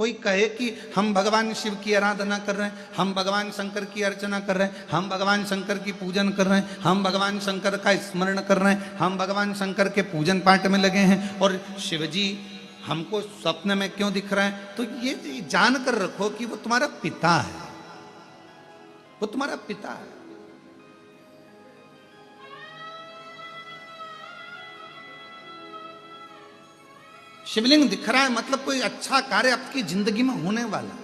कोई कहे कि हम भगवान शिव की आराधना कर रहे हैं, हम भगवान शंकर की अर्चना कर रहे हैं, हम भगवान शंकर की पूजन कर रहे हैं, हम भगवान शंकर का स्मरण कर रहे हैं, हम भगवान शंकर के पूजन पाठ में लगे हैं और शिव जी हमको स्वप्न में क्यों दिख रहे हैं, तो ये जान कर रखो कि वो तुम्हारा पिता है, वो तुम्हारा पिता है। शिवलिंग दिख रहा है मतलब कोई अच्छा कार्य आपकी जिंदगी में होने वाला।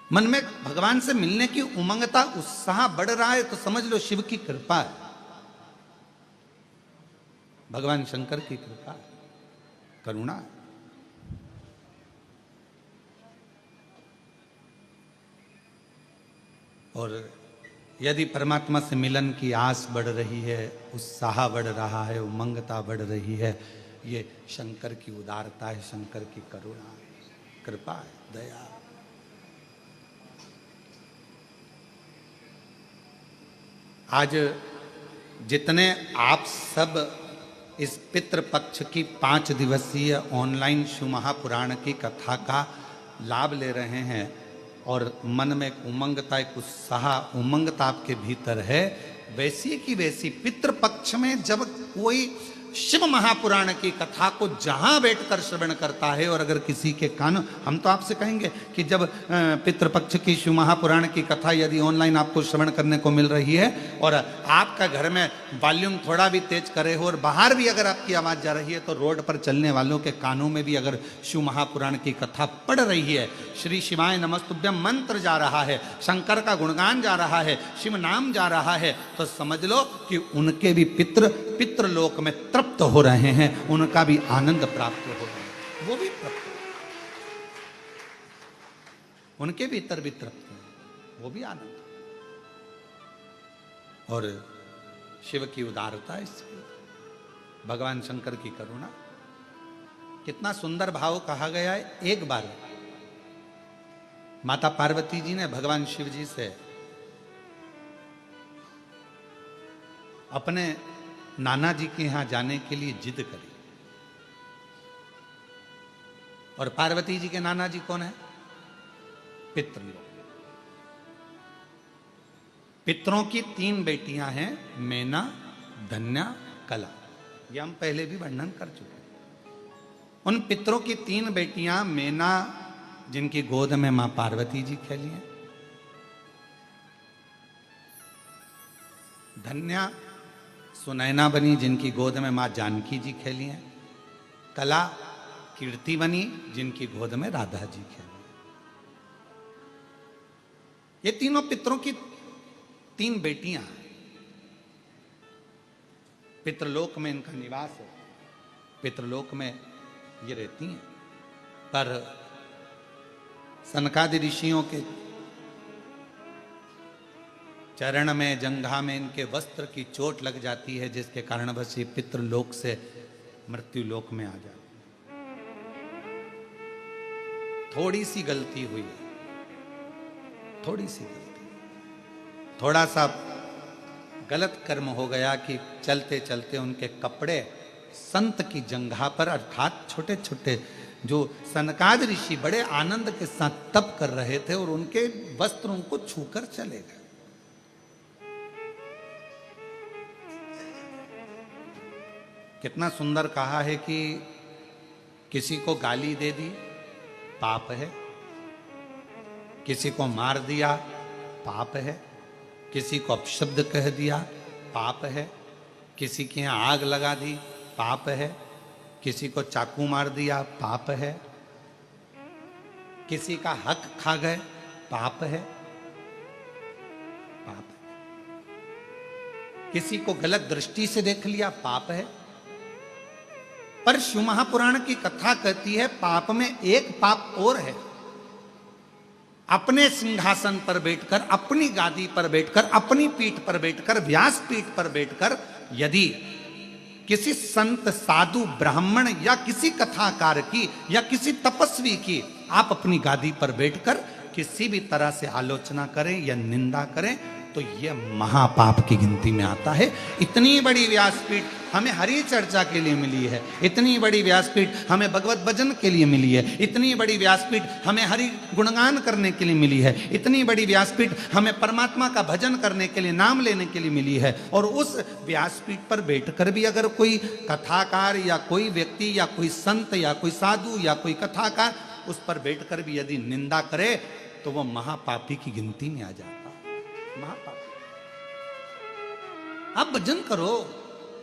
मन में भगवान से मिलने की उमंगता उत्साह बढ़ रहा है तो समझ लो शिव की कृपा है, भगवान शंकर की कृपा है, करुणा है। और यदि परमात्मा से मिलन की आस बढ़ रही है, उत्साह बढ़ रहा है, उमंगता बढ़ रही है, ये शंकर की उदारता है, शंकर की करुणा है, कृपा है, दया है। आज जितने आप सब इस पितृपक्ष की 5 दिवसीय ऑनलाइन शिव महापुराण की कथा का लाभ ले रहे हैं और मन में एक उमंगता, एक उत्साह, उमंगता आपके भीतर है, वैसी की वैसी पितृपक्ष में जब कोई शिव महापुराण की कथा को जहां बैठकर श्रवण करता है और अगर किसी के कान, हम तो आपसे कहेंगे कि जब पितृपक्ष की शिव महापुराण की कथा यदि ऑनलाइन आपको श्रवण करने को मिल रही है और आपका घर में वॉल्यूम थोड़ा भी तेज करे हो और बाहर भी अगर आपकी आवाज जा रही है तो रोड पर चलने वालों के कानों में भी अगर शिव महापुराण की कथा पढ़ रही है, श्री शिवाय नमस्तुभ्यम मंत्र जा रहा है, शंकर का गुणगान जा रहा है, शिव नाम जा रहा है, तो समझ लो कि उनके भी पितृलोक में तृप्त हो रहे हैं, उनका भी आनंद प्राप्त हो रहा है, वो भी तृप्त, उनके भीतर भी तृप्त है, वो भी आनंद। और शिव की उदारता, इसकी भगवान शंकर की करुणा, कितना सुंदर भाव कहा गया है। एक बार माता पार्वती जी ने भगवान शिव जी से अपने नाना जी के यहां जाने के लिए जिद करी। और पार्वती जी के नाना जी कौन है? पितृलोक। पितरों की 3 बेटियां हैं, मैना, धन्या, कला। ये हम पहले भी वर्णन कर चुके हैं। उन पितरों की 3 बेटियां, मैना जिनकी गोद में मां पार्वती जी खेली हैं, धन्या सुनैना बनी जिनकी गोद में मां जानकी जी खेली हैं, कला कीर्ति बनी जिनकी गोद में राधा जी खेली। ये तीनों पितरों की 3 बेटियां, पितृलोक में इनका निवास है, पितृलोक में ये रहती हैं। पर सनकादि ऋषियों के चरण में, जंघा में इनके वस्त्र की चोट लग जाती है, जिसके कारण बस ये पितृलोक से मृत्यु लोक में आ जाती। थोड़ी सी गलती हुई, थोड़ी सी गलती, थोड़ा सा गलत कर्म हो गया कि चलते चलते उनके कपड़े संत की जंघा पर, अर्थात छोटे छोटे जो सनकाद ऋषि बड़े आनंद के साथ तप कर रहे थे और उनके वस्त्र उनको छूकर चले गए। कितना सुंदर कहा है कि किसी को गाली दे दी पाप है, किसी को मार दिया पाप है, किसी को अपशब्द कह दिया पाप है, किसी के यहाँ आग लगा दी पाप है, किसी को चाकू मार दिया पाप है, किसी का हक खा गए पाप है, पाप है, किसी को गलत दृष्टि से देख लिया पाप है। पर शिव महापुराण की कथा कहती है पाप में एक पाप और है, अपने सिंहासन पर बैठकर, अपनी गादी पर बैठकर, अपनी पीठ पर बैठकर, व्यास पीठ पर बैठकर यदि किसी संत, साधु, ब्राह्मण या किसी कथाकार की या किसी तपस्वी की आप अपनी गादी पर बैठकर किसी भी तरह से आलोचना करें या निंदा करें, तो यह महापाप की गिनती में आता है। इतनी बड़ी व्यासपीठ हमें हरि चर्चा के लिए मिली है, इतनी बड़ी व्यासपीठ हमें भगवत भजन के लिए मिली है, इतनी बड़ी व्यासपीठ हमें हरि गुणगान करने के लिए मिली है, इतनी बड़ी व्यासपीठ हमें परमात्मा का भजन करने के लिए, नाम लेने के लिए मिली है। और उस व्यासपीठ पर बैठकर भी अगर कोई कथाकार या कोई व्यक्ति या कोई संत या कोई साधु या कोई कथाकार उस पर बैठकर भी यदि निंदा करे तो वो महापापी की गिनती में आ जाता है। महापापी। आप भजन करो,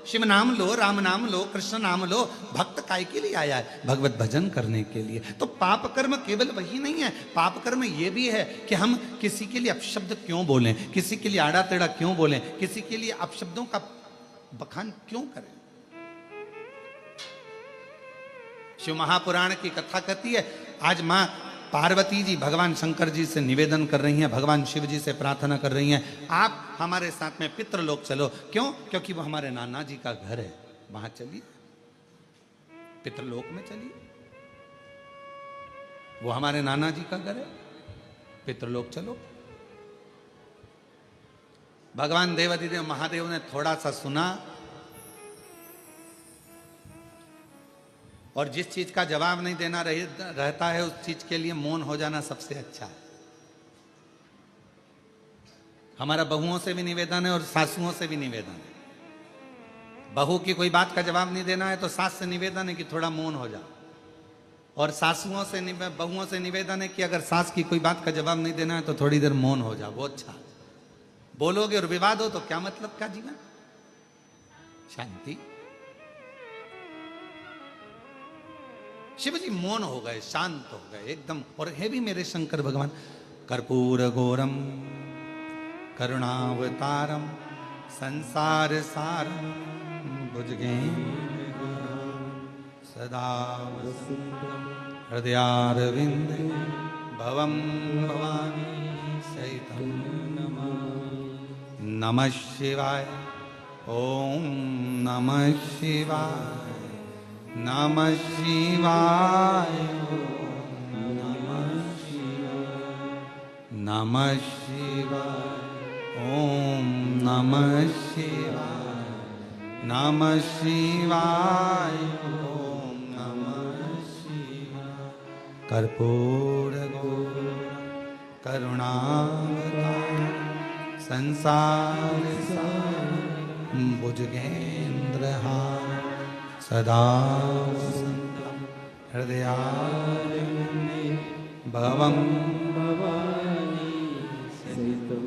शिव नाम लो, राम नाम लो, कृष्ण नाम लो। भक्त काय के लिए आया है? भगवत भजन करने के लिए। तो पाप कर्म केवल वही नहीं है, पाप कर्म ये भी है कि हम किसी के लिए अपशब्द क्यों बोलें, किसी के लिए आड़ा टेढ़ा क्यों बोलें, किसी के लिए अपशब्दों का बखान क्यों करें। शिव महापुराण की कथा कहती है, आज मां पार्वती जी भगवान शंकर जी से निवेदन कर रही हैं, भगवान शिव जी से प्रार्थना कर रही हैं, आप हमारे साथ में पितृलोक चलो। क्यों? क्योंकि वो हमारे नाना जी का घर है, वहां चलिए, पितृलोक में चलिए। वो हमारे नाना जी का घर है, पितृलोक चलो। भगवान देवाधिदेव महादेव ने थोड़ा सा सुना और जिस चीज का जवाब नहीं देना रहता है उस चीज के लिए मौन हो जाना सबसे अच्छा है। हमारा बहुओं से भी निवेदन है और सासुओं से भी निवेदन है। बहू की कोई बात का जवाब नहीं देना है तो सास से निवेदन है कि थोड़ा मौन हो जाओ, और सासुओं से बहुओं से निवेदन है कि अगर सास की कोई बात का जवाब नहीं देना है तो थोड़ी देर मौन हो जाओ। वो अच्छा, बोलोगे और विवाद हो तो क्या मतलब का जीवन। शांति। शिव जी मौन हो गए, शांत हो गए एकदम। और है भी मेरे शंकर भगवान। कर्पूर गौरम करुणावतारम संसार सारम भुजगेन्द्र सदा हृदयारविंदे भवम भवानी सहितं नमः शिवाय। ओम नमः शिवाय, नमः शिवाय, नमः शिवाय, ओम नमः शिवाय, नमः शिवाय, ओम नमः शिवाय। कर्पूर गौरम करुणावतारम संसार सारम भुजगेन्द्रहारं सदा हृदयारविंदे भवं भवानी सहितं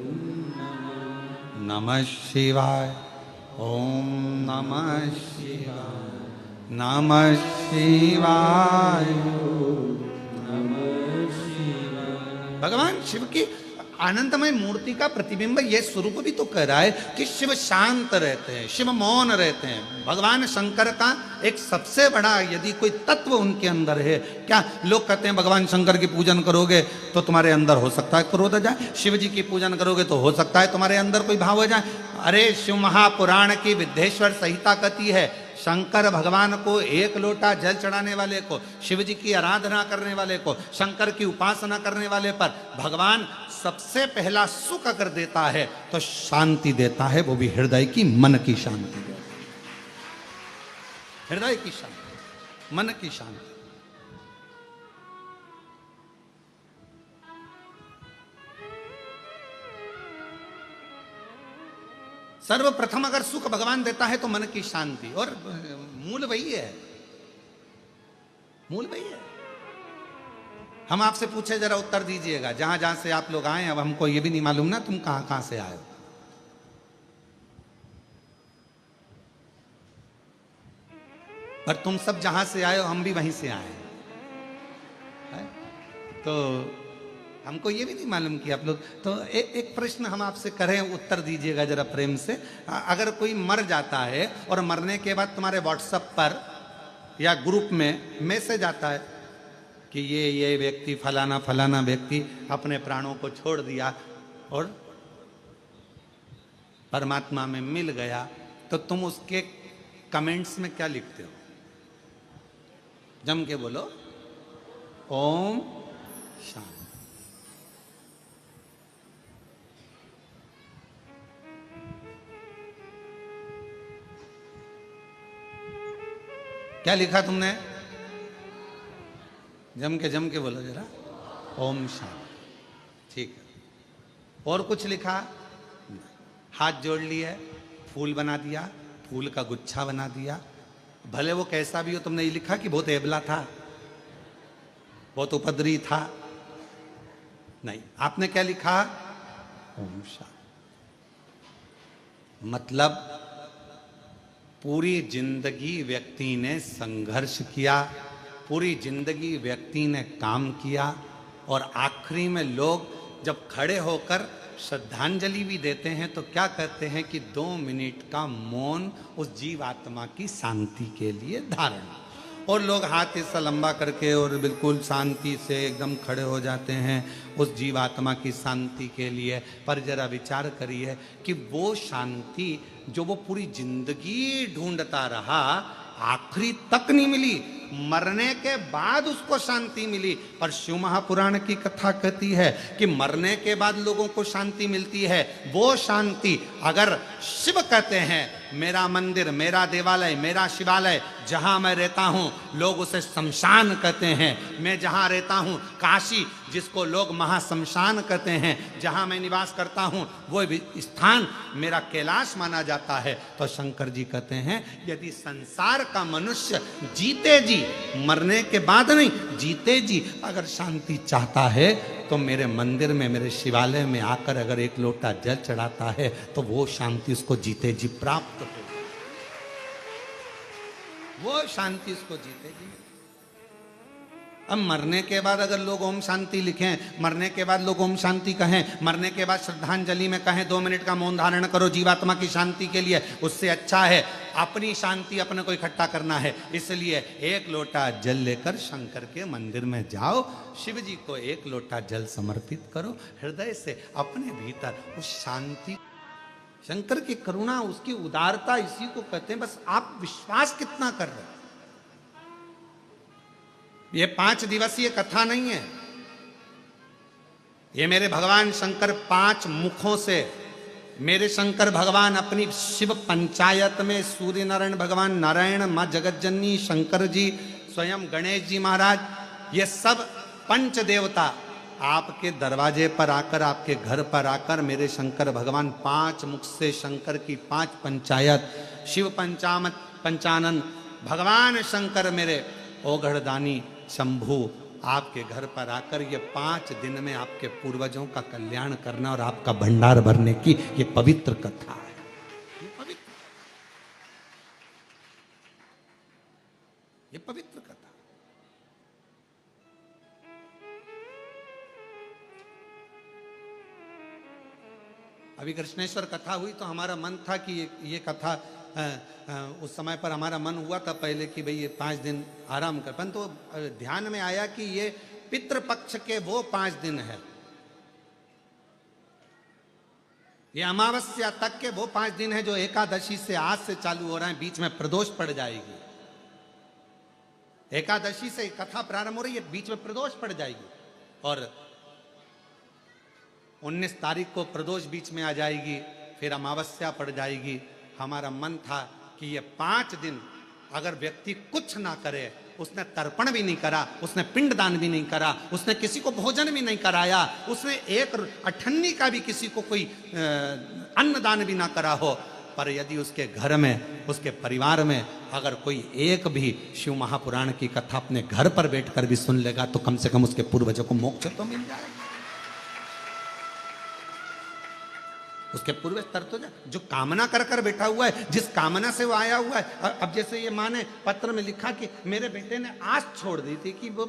नमः शिवाय। ओम नमः शिवाय, नमः शिवाय, नमः शिवाय। भगवान शिव की आनंदमय मूर्ति का प्रतिबिंब यह स्वरूप भी तो कह रहा है कि शिव शांत रहते हैं, शिव मौन रहते हैं। भगवान शंकर का एक सबसे बड़ा यदि कोई तत्व उनके अंदर है, क्या लोग कहते हैं भगवान शंकर की पूजन करोगे तो तुम्हारे अंदर हो सकता है क्रोध आ जाए, शिव जी की पूजन करोगे तो हो सकता है तुम्हारे अंदर कोई भाव हो जाए। अरे शिव महापुराण की विद्येश्वर संहिता कहती है, शंकर भगवान को एक लोटा जल चढ़ाने वाले को, शिव जी की आराधना करने वाले को, शंकर की उपासना करने वाले पर भगवान सबसे पहला सुख अगर देता है तो शांति देता है, वो भी हृदय की, मन की शांति देता है। हृदय की शांति, मन की शांति। सर्वप्रथम अगर सुख भगवान देता है तो मन की शांति, और मूल वही है, मूल वही है। हम आपसे पूछे जरा उत्तर दीजिएगा, जहां जहां से आप लोग आए, अब हमको ये भी नहीं मालूम ना तुम कहां कहां से आए हो। पर तुम सब जहां से आए हो हम भी वहीं से आए हैं। तो हमको ये भी नहीं मालूम कि आप लोग, तो एक प्रश्न हम आपसे करें, उत्तर दीजिएगा जरा प्रेम से। अगर कोई मर जाता है और मरने के बाद तुम्हारे व्हाट्सएप पर या ग्रुप में मैसेज आता है कि ये व्यक्ति फलाना फलाना व्यक्ति अपने प्राणों को छोड़ दिया और परमात्मा में मिल गया, तो तुम उसके कमेंट्स में क्या लिखते हो? जम के बोलो, ओम शांति। क्या लिखा तुमने? जम के बोलो जरा। ओम शांति। ठीक है। और कुछ लिखा? हाथ जोड़ लिए, फूल बना दिया, फूल का गुच्छा बना दिया। भले वो कैसा भी हो, तुमने ये लिखा कि बहुत एबला था, बहुत उपद्रवी था? नहीं, आपने क्या लिखा? ओम शांति। मतलब पूरी जिंदगी व्यक्ति ने संघर्ष किया, पूरी जिंदगी व्यक्ति ने काम किया, और आखिरी में लोग जब खड़े होकर श्रद्धांजलि भी देते हैं तो क्या कहते हैं कि 2 मिनट का मौन उस जीवात्मा की शांति के लिए धारण। और लोग हाथ ऐसा लंबा करके और बिल्कुल शांति से एकदम खड़े हो जाते हैं उस जीवात्मा की शांति के लिए। पर जरा विचार करिए कि वो शांति जो वो पूरी जिंदगी ढूंढता रहा, आखिरी तक नहीं मिली, मरने के बाद उसको शांति मिली। पर शिव महापुराण की कथा कहती है कि मरने के बाद लोगों को शांति मिलती है। वो शांति अगर शिव कहते हैं, मेरा मंदिर, मेरा देवालय, मेरा शिवालय, जहां मैं रहता हूं लोग उसे शमशान कहते हैं। मैं जहां रहता हूं काशी, जिसको लोग महाशमशान कहते हैं, जहां मैं निवास करता हूं वो स्थान मेरा कैलाश माना जाता है। तो शंकर जी कहते हैं यदि संसार का मनुष्य जीते जी, मरने के बाद नहीं, जीते जी अगर शांति चाहता है तो मेरे मंदिर में, मेरे शिवालय में आकर अगर एक लोटा जल चढ़ाता है तो वो शांति उसको जीते जी प्राप्त हो, वो शांति उसको जीते जी। अब मरने के बाद अगर लोग ओम शांति लिखें, मरने के बाद लोग ओम शांति कहें, मरने के बाद श्रद्धांजलि में कहें 2 मिनट का मौन धारण करो जीवात्मा की शांति के लिए, उससे अच्छा है अपनी शांति अपने को इकट्ठा करना है। इसलिए 1 लोटा जल लेकर शंकर के मंदिर में जाओ, शिव जी को 1 लोटा जल समर्पित करो, हृदय से अपने भीतर उस शांति। शंकर की करुणा, उसकी उदारता, इसी को कहते हैं। बस आप विश्वास कितना कर रहे हैं। ये 5 दिवसीय कथा नहीं है, ये मेरे भगवान शंकर 5 मुखों से, मेरे शंकर भगवान अपनी शिव पंचायत में सूर्य नारायण भगवान, नारायण, मां जगतजननी, शंकर जी, स्वयं गणेश जी महाराज, ये सब पंच देवता आपके दरवाजे पर आकर, आपके घर पर आकर मेरे शंकर भगवान 5 मुख से शंकर की 5 पंचायत, शिव पंचामत पंचानन भगवान शंकर मेरे ओघड़दानी शंभु आपके घर पर आकर ये 5 दिन में आपके पूर्वजों का कल्याण करना और आपका भंडार भरने की ये पवित्र कथा है। ये पवित्र कथा। अभी कृष्णेश्वर कथा हुई तो हमारा मन था कि ये कथा उस समय पर हमारा मन हुआ था पहले कि भाई ये 5 दिन आराम कर, परंतु तो ध्यान में आया कि ये पितृपक्ष के वो 5 दिन है, ये अमावस्या तक के वो 5 दिन है जो एकादशी से आज से चालू हो रहे हैं। बीच में प्रदोष पड़ जाएगी, एकादशी से कथा प्रारंभ हो रही है, बीच में प्रदोष पड़ जाएगी और 19 तारीख को प्रदोष बीच में आ जाएगी, फिर अमावस्या पड़ जाएगी। हमारा मन था कि ये 5 दिन अगर व्यक्ति कुछ ना करे, उसने तर्पण भी नहीं करा, उसने पिंडदान भी नहीं करा, उसने किसी को भोजन भी नहीं कराया, उसने एक अठन्नी का भी किसी को कोई अन्नदान भी ना करा हो, पर यदि उसके घर में, उसके परिवार में अगर कोई एक भी शिव महापुराण की कथा अपने घर पर बैठकर भी सुन लेगा तो कम से कम उसके पूर्वजों को मोक्ष तो मिल जाएगा। उसके पूर्वज तर तो जो कामना कर कर बैठा हुआ है, जिस कामना से वो आया हुआ है। अब जैसे ये माँ ने पत्र में लिखा कि मेरे बेटे ने आस छोड़ दी थी कि वो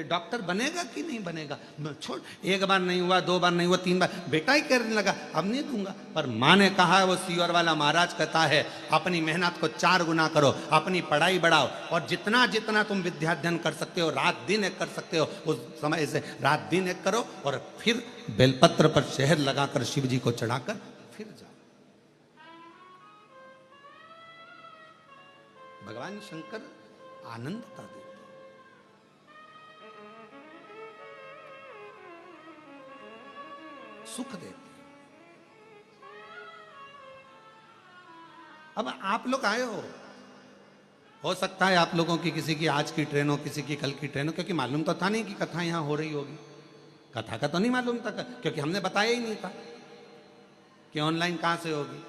डॉक्टर बनेगा कि नहीं बनेगा, छोड़, 1 बार नहीं हुआ, 2 बार नहीं हुआ, 3 बार, बेटा ही करने लगा, अब नहीं दूंगा। पर माँ ने कहा, वो सीवर वाला महाराज कहता है, अपनी मेहनत को 4 गुना करो, अपनी पढ़ाई बढ़ाओ और जितना जितना तुम विद्याध्ययन कर सकते हो, रात दिन एक कर सकते हो, उस समय से रात दिन एक करो और फिर बेलपत्र पर शहद लगाकर शिव जी को चढ़ाकर फिर जाओ। भगवान शंकर आनंदता देते, सुख देते। अब आप लोग आए हो, हो सकता है आप लोगों की किसी की आज की ट्रेन हो, किसी की कल की ट्रेन हो, क्योंकि मालूम तो था नहीं कि कथा यहाँ हो रही होगी। कथा का तो नहीं मालूम था, क्योंकि हमने बताया ही नहीं था कि ऑनलाइन कहाँ से होगी।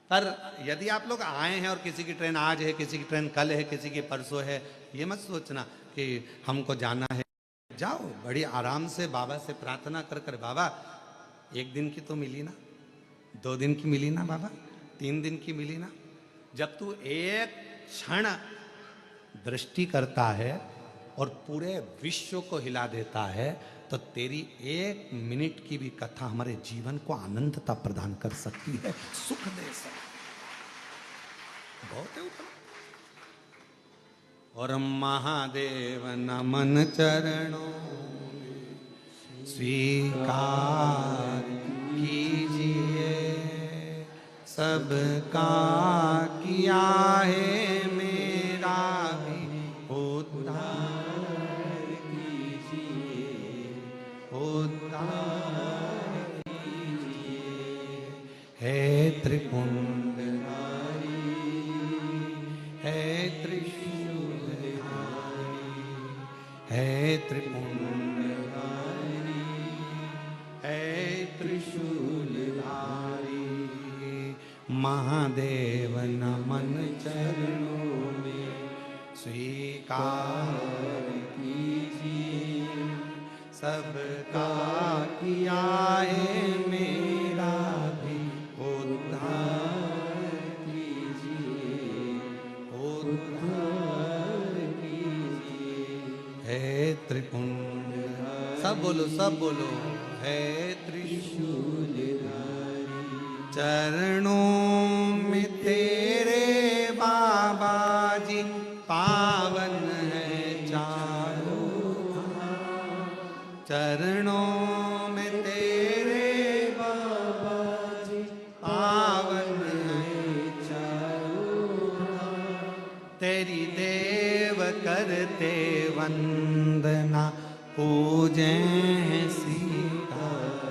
पर यदि आप लोग आए हैं और किसी की ट्रेन आज है, किसी की ट्रेन कल है, किसी की परसों है, ये मत सोचना कि हमको जाना है। जाओ बड़ी आराम से बाबा से प्रार्थना कर कर, बाबा 1 दिन की तो मिली ना, 2 दिन की मिली ना बाबा, 3 दिन की मिली ना। जब तू एक क्षण दृष्टि करता है और पूरे विश्व को हिला देता है, तो तेरी 1 मिनट की भी कथा हमारे जीवन को आनंदता प्रदान कर सकती है, सुख दे सकती बहुत है उतना। और महादेव नमन चरणों स्वीकार कीजिए, सबका किया है मेरा भी उद्धार कीजिए, उद्धार कीजिए। हे त्रिपुंडधारी, हे त्रिशूलधारी, हे त्रिपुंडधारी, हे त्रिशूलधारी, महादेव नमन चरणों में स्वीकार कीजिए, सबका किया है मेरा भी उद्धार कीजिए, उद्धार कीजिए। हे त्रिपुंड, सब बोलो सब बोलो, हे त्रिशूलधारी, चरणों में तेरे बाबा जी पावन है चारों धाम, चरणों में तेरे बाबा जी पावन है चारों धाम। तेरी देव करते वंदना पूजे सीताराम,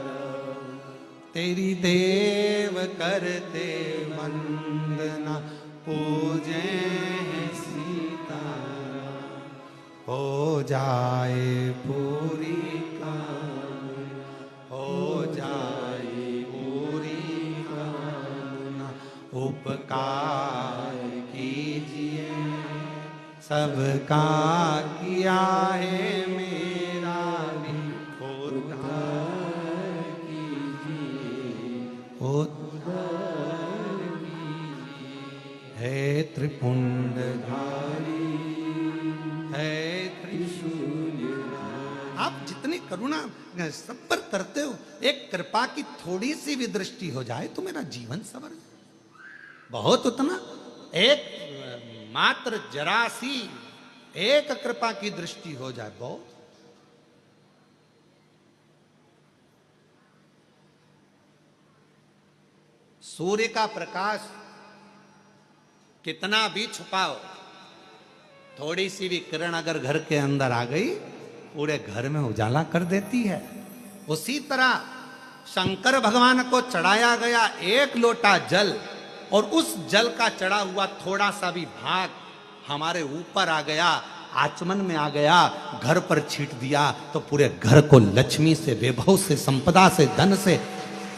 तेरी देव करते वंदना पूजे सीताराम। हो जाए पूरी कामना, हो जाए पूरी कामना, उपकार कीजिए, सबका किया है मेरा भी उद्धार कीजिए, उद्धार कीजिए। हे त्रिपुंडधारी, हे त्रिशूलधारी, आप जितनी करुणा सब पर करते हो, एक कृपा की थोड़ी सी भी दृष्टि हो जाए तो मेरा जीवन सवर जाए। बहुत उतना, एक मात्र जरा सी एक कृपा की दृष्टि हो जाए बहुत। सूर्य का प्रकाश कितना भी छुपाओ, थोड़ी सी भी किरण अगर घर के अंदर आ गई, पूरे घर में उजाला कर देती है। उसी तरह शंकर भगवान को चढ़ाया गया 1 लोटा जल, और उस जल का चढ़ा हुआ थोड़ा सा भी भाग हमारे ऊपर आ गया, आचमन में आ गया, घर पर छीट दिया, तो पूरे घर को लक्ष्मी से, वैभव से, संपदा से, धन से,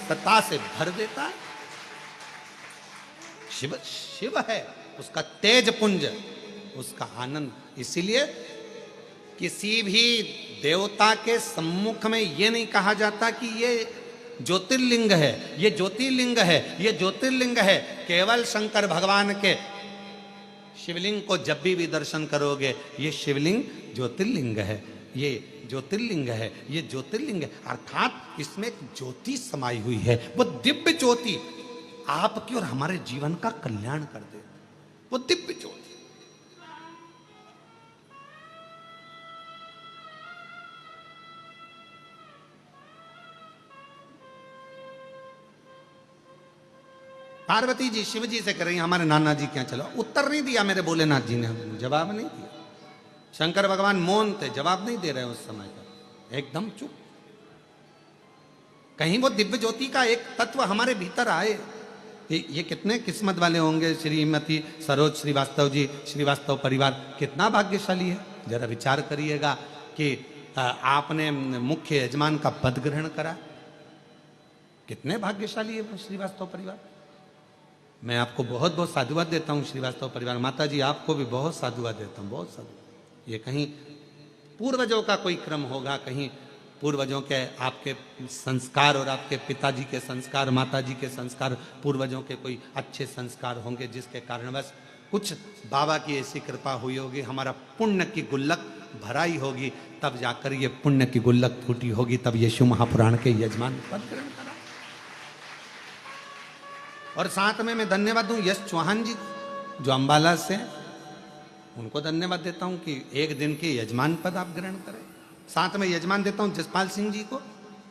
सत्ता से भर देता है। शिव शिव है, उसका तेज पुंज, उसका आनंद। इसीलिए किसी भी देवता के सम्मुख में ये नहीं कहा जाता कि ये ज्योतिर्लिंग है, ये ज्योतिर्लिंग है, ये ज्योतिर्लिंग है। केवल शंकर भगवान के शिवलिंग को जब भी दर्शन करोगे, ये शिवलिंग ज्योतिर्लिंग है, ये ज्योतिर्लिंग है, ये ज्योतिर्लिंग है। अर्थात इसमें एक ज्योति समाई हुई है, वो दिव्य ज्योति आपके और हमारे जीवन का कल्याण कर दे, वो दिव्य ज्योति। पार्वती जी शिव जी से कर रही हमारे नाना जी क्या चलो, उत्तर नहीं दिया मेरे भोलेनाथ जी ने, जवाब नहीं दिया। शंकर भगवान मौन थे, जवाब नहीं दे रहे उस समय का, एकदम चुप। कहीं वो दिव्य ज्योति का एक तत्व हमारे भीतर आए, ये कितने किस्मत वाले होंगे श्रीमती सरोज श्रीवास्तव जी, श्रीवास्तव परिवार कितना भाग्यशाली है। जरा विचार करिएगा कि आपने मुख्य यजमान का पद ग्रहण करा, कितने भाग्यशाली है श्रीवास्तव परिवार। मैं आपको बहुत बहुत साधुवाद देता हूँ श्रीवास्तव परिवार। माता जी आपको भी बहुत साधुवाद देता हूँ, बहुत साधुवाद। ये कहीं पूर्वजों का कोई क्रम होगा, कहीं पूर्वजों के आपके संस्कार और आपके पिताजी के संस्कार, माताजी के संस्कार, पूर्वजों के कोई अच्छे संस्कार होंगे जिसके कारणवश कुछ बाबा की ऐसी कृपा हुई होगी, हमारा पुण्य की गुल्लक भराई होगी, तब जाकर ये पुण्य की गुल्लक फूटी होगी, तब ये शिव महापुराण के यजमान पद ग्रहण करा। और साथ में मैं धन्यवाद दूं यश चौहान जी को, जो अंबाला से, उनको धन्यवाद देता हूं कि एक दिन के यजमान पद आप ग्रहण करें। साथ में यजमान देता हूं जसपाल सिंह जी को,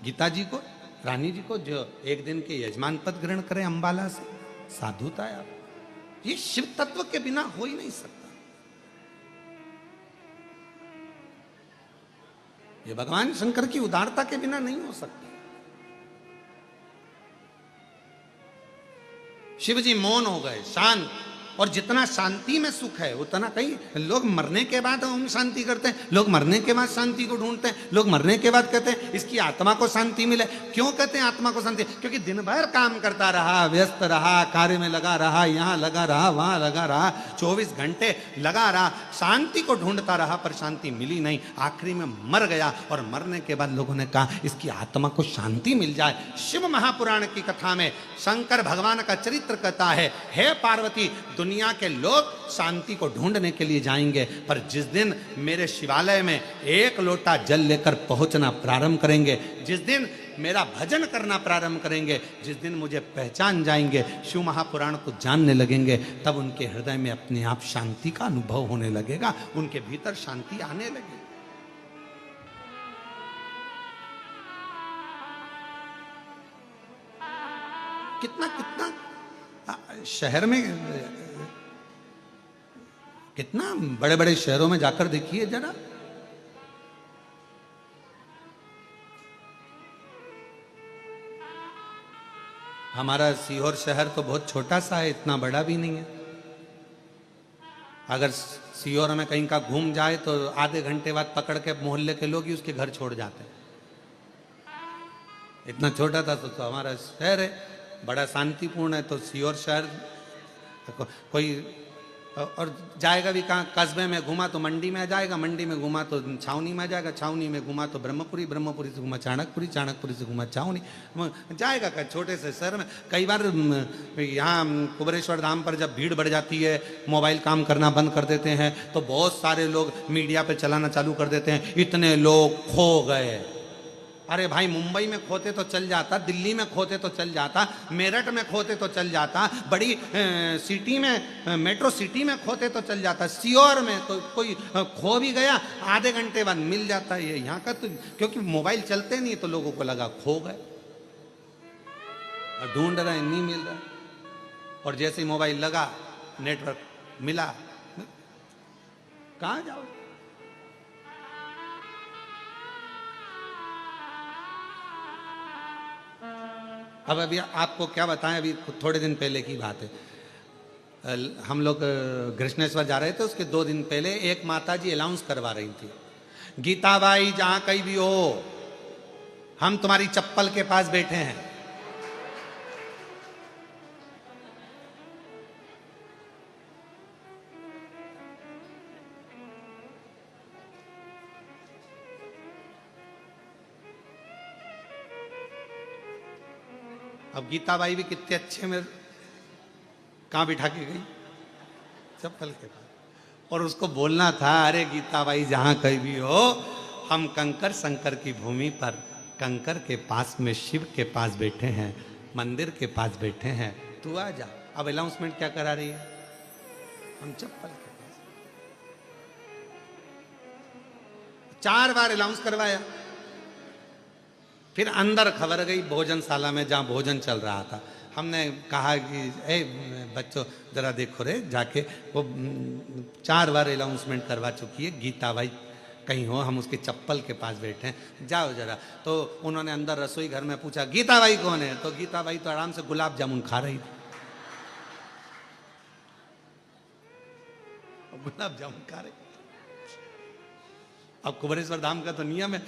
गीता जी को, रानी जी को, जो एक दिन के यजमान पद ग्रहण करें अंबाला से। साधुता है आप, ये शिव तत्व के बिना हो ही नहीं सकता। ये भगवान शंकर की उदारता के बिना नहीं हो सकता। शिव जी मौन हो गए, शांत, और जितना शांति में सुख है उतना, कहीं लोग मरने के बाद ओम शांति करते हैं, लोग मरने के बाद शांति को ढूंढते हैं, लोग मरने के बाद कहते हैं इसकी आत्मा को शांति मिले। क्यों कहते हैं आत्मा को शांति? क्योंकि दिन भर काम करता रहा, व्यस्त रहा, कार्य में लगा रहा, यहाँ लगा रहा, वहां लगा रहा, 24 घंटे लगा रहा, शांति को ढूंढता रहा, पर शांति मिली नहीं, आखिरी में मर गया। और मरने के बाद लोगों ने कहा इसकी आत्मा को शांति मिल जाए। शिव महापुराण की कथा में शंकर भगवान का चरित्र कहता है, हे पार्वती, दुनिया के लोग शांति को ढूंढने के लिए जाएंगे, पर जिस दिन मेरे शिवालय में एक लोटा जल लेकर पहुंचना प्रारंभ करेंगे, जिस दिन मेरा भजन करना प्रारंभ करेंगे, जिस दिन मुझे पहचान जाएंगे, शिव महापुराण को जानने लगेंगे, तब उनके हृदय में अपने आप शांति का अनुभव होने लगेगा, उनके भीतर शांति आने लगेगी। कितना कितना शहर में, कितना बड़े बड़े शहरों में जाकर देखिए जरा, हमारा सीहोर शहर तो बहुत छोटा सा है, इतना बड़ा भी नहीं है। अगर सीहोर में कहीं का घूम जाए तो आधे घंटे बाद पकड़ के मोहल्ले के लोग ही उसके घर छोड़ जाते हैं। इतना छोटा था तो हमारा शहर है, बड़ा शांतिपूर्ण है। तो सीहोर शहर कोई और जाएगा भी कहाँ, कस्बे में घुमा तो मंडी में आ जाएगा, मंडी में घुमा तो छावनी में आ जाएगा, छावनी में घुमा तो ब्रह्मपुरी, ब्रह्मपुरी से घुमा चाणकपुरी, चाणकपुरी से घुमा छावनी जाएगा। का छोटे से शहर में कई बार यहाँ कुबरेश्वर धाम पर जब भीड़ बढ़ जाती है, मोबाइल काम करना बंद कर देते हैं, तो बहुत सारे लोग मीडिया पे चलाना चालू कर देते हैं, इतने लोग खो गए। अरे भाई, मुंबई में खोते तो चल जाता, दिल्ली में खोते तो चल जाता, मेरठ में खोते तो चल जाता, बड़ी सिटी में, मेट्रो सिटी में खोते तो चल जाता, सीहोर में तो कोई खो भी गया आधे घंटे बाद मिल जाता है। यहाँ का तो क्योंकि मोबाइल चलते नहीं तो लोगों को लगा खो गए, और ढूंढ रहे हैं, नहीं मिल रहा। और जैसे ही मोबाइल लगा, नेटवर्क मिला, कहाँ जाओ? अब अभी आपको क्या बताएं, अभी थोड़े दिन पहले की बात है। हम लोग कृष्णेश्वर जा रहे थे, उसके 2 दिन पहले एक माता जी अनाउंस करवा रही थी, गीता बाई जहां कहीं भी हो, हम तुम्हारी चप्पल के पास बैठे हैं। अब गीता बाई भी कितने अच्छे में कहाँ बिठा के गई, चप्पल के पास। और उसको बोलना था, अरे गीता बाई जहां कहीं भी हो, हम कंकर शंकर की भूमि पर, कंकर के पास में शिव के पास बैठे हैं, मंदिर के पास बैठे हैं, तू आ जा। अब अनाउंसमेंट क्या करा रही है, हम चप्पल के पास। 4 बार अनाउंस करवाया, फिर अंदर खबर गई भोजनशाला में जहाँ भोजन चल रहा था। हमने कहा कि ए बच्चों जरा देखो रे जाके, वो 4 बार अनाउंसमेंट करवा चुकी है, गीता बाई कहीं हो, हम उसके चप्पल के पास बैठे हैं, जाओ जरा। तो उन्होंने अंदर रसोई घर में पूछा गीता बाई कौन है, तो गीता बाई तो आराम से गुलाब जामुन खा रही थी। गुलाब जामुन खा रहे। अब कुबेरेश्वर धाम का तो नियम है,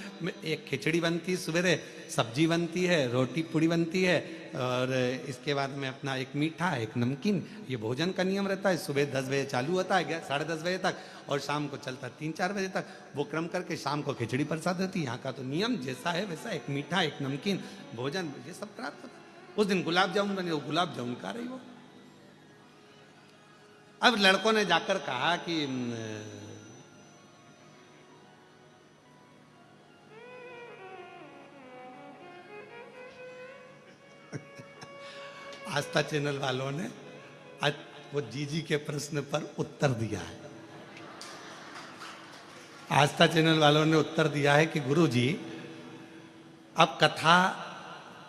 एक खिचड़ी बनती है सवेरे, सब्जी बनती है, रोटी पूड़ी बनती है, और इसके बाद में अपना एक मीठा एक नमकीन, ये भोजन का नियम रहता है। सुबह 10 बजे चालू होता है 10:30 बजे तक, और शाम को चलता 3-4 बजे तक। वो क्रम करके शाम को खिचड़ी प्रसाद होती है। यहाँ का तो नियम जैसा है वैसा, एक मीठा एक नमकीन भोजन ये सब प्राप्त होता है। उस दिन गुलाब जामुन बने, वो गुलाब जामुन खा रही वो। अब लड़कों ने जाकर कहा कि आस्था चैनल वालों ने आज वो जीजी के प्रश्न पर उत्तर दिया है। आस्था चैनल वालों ने उत्तर दिया है कि गुरुजी, अब कथा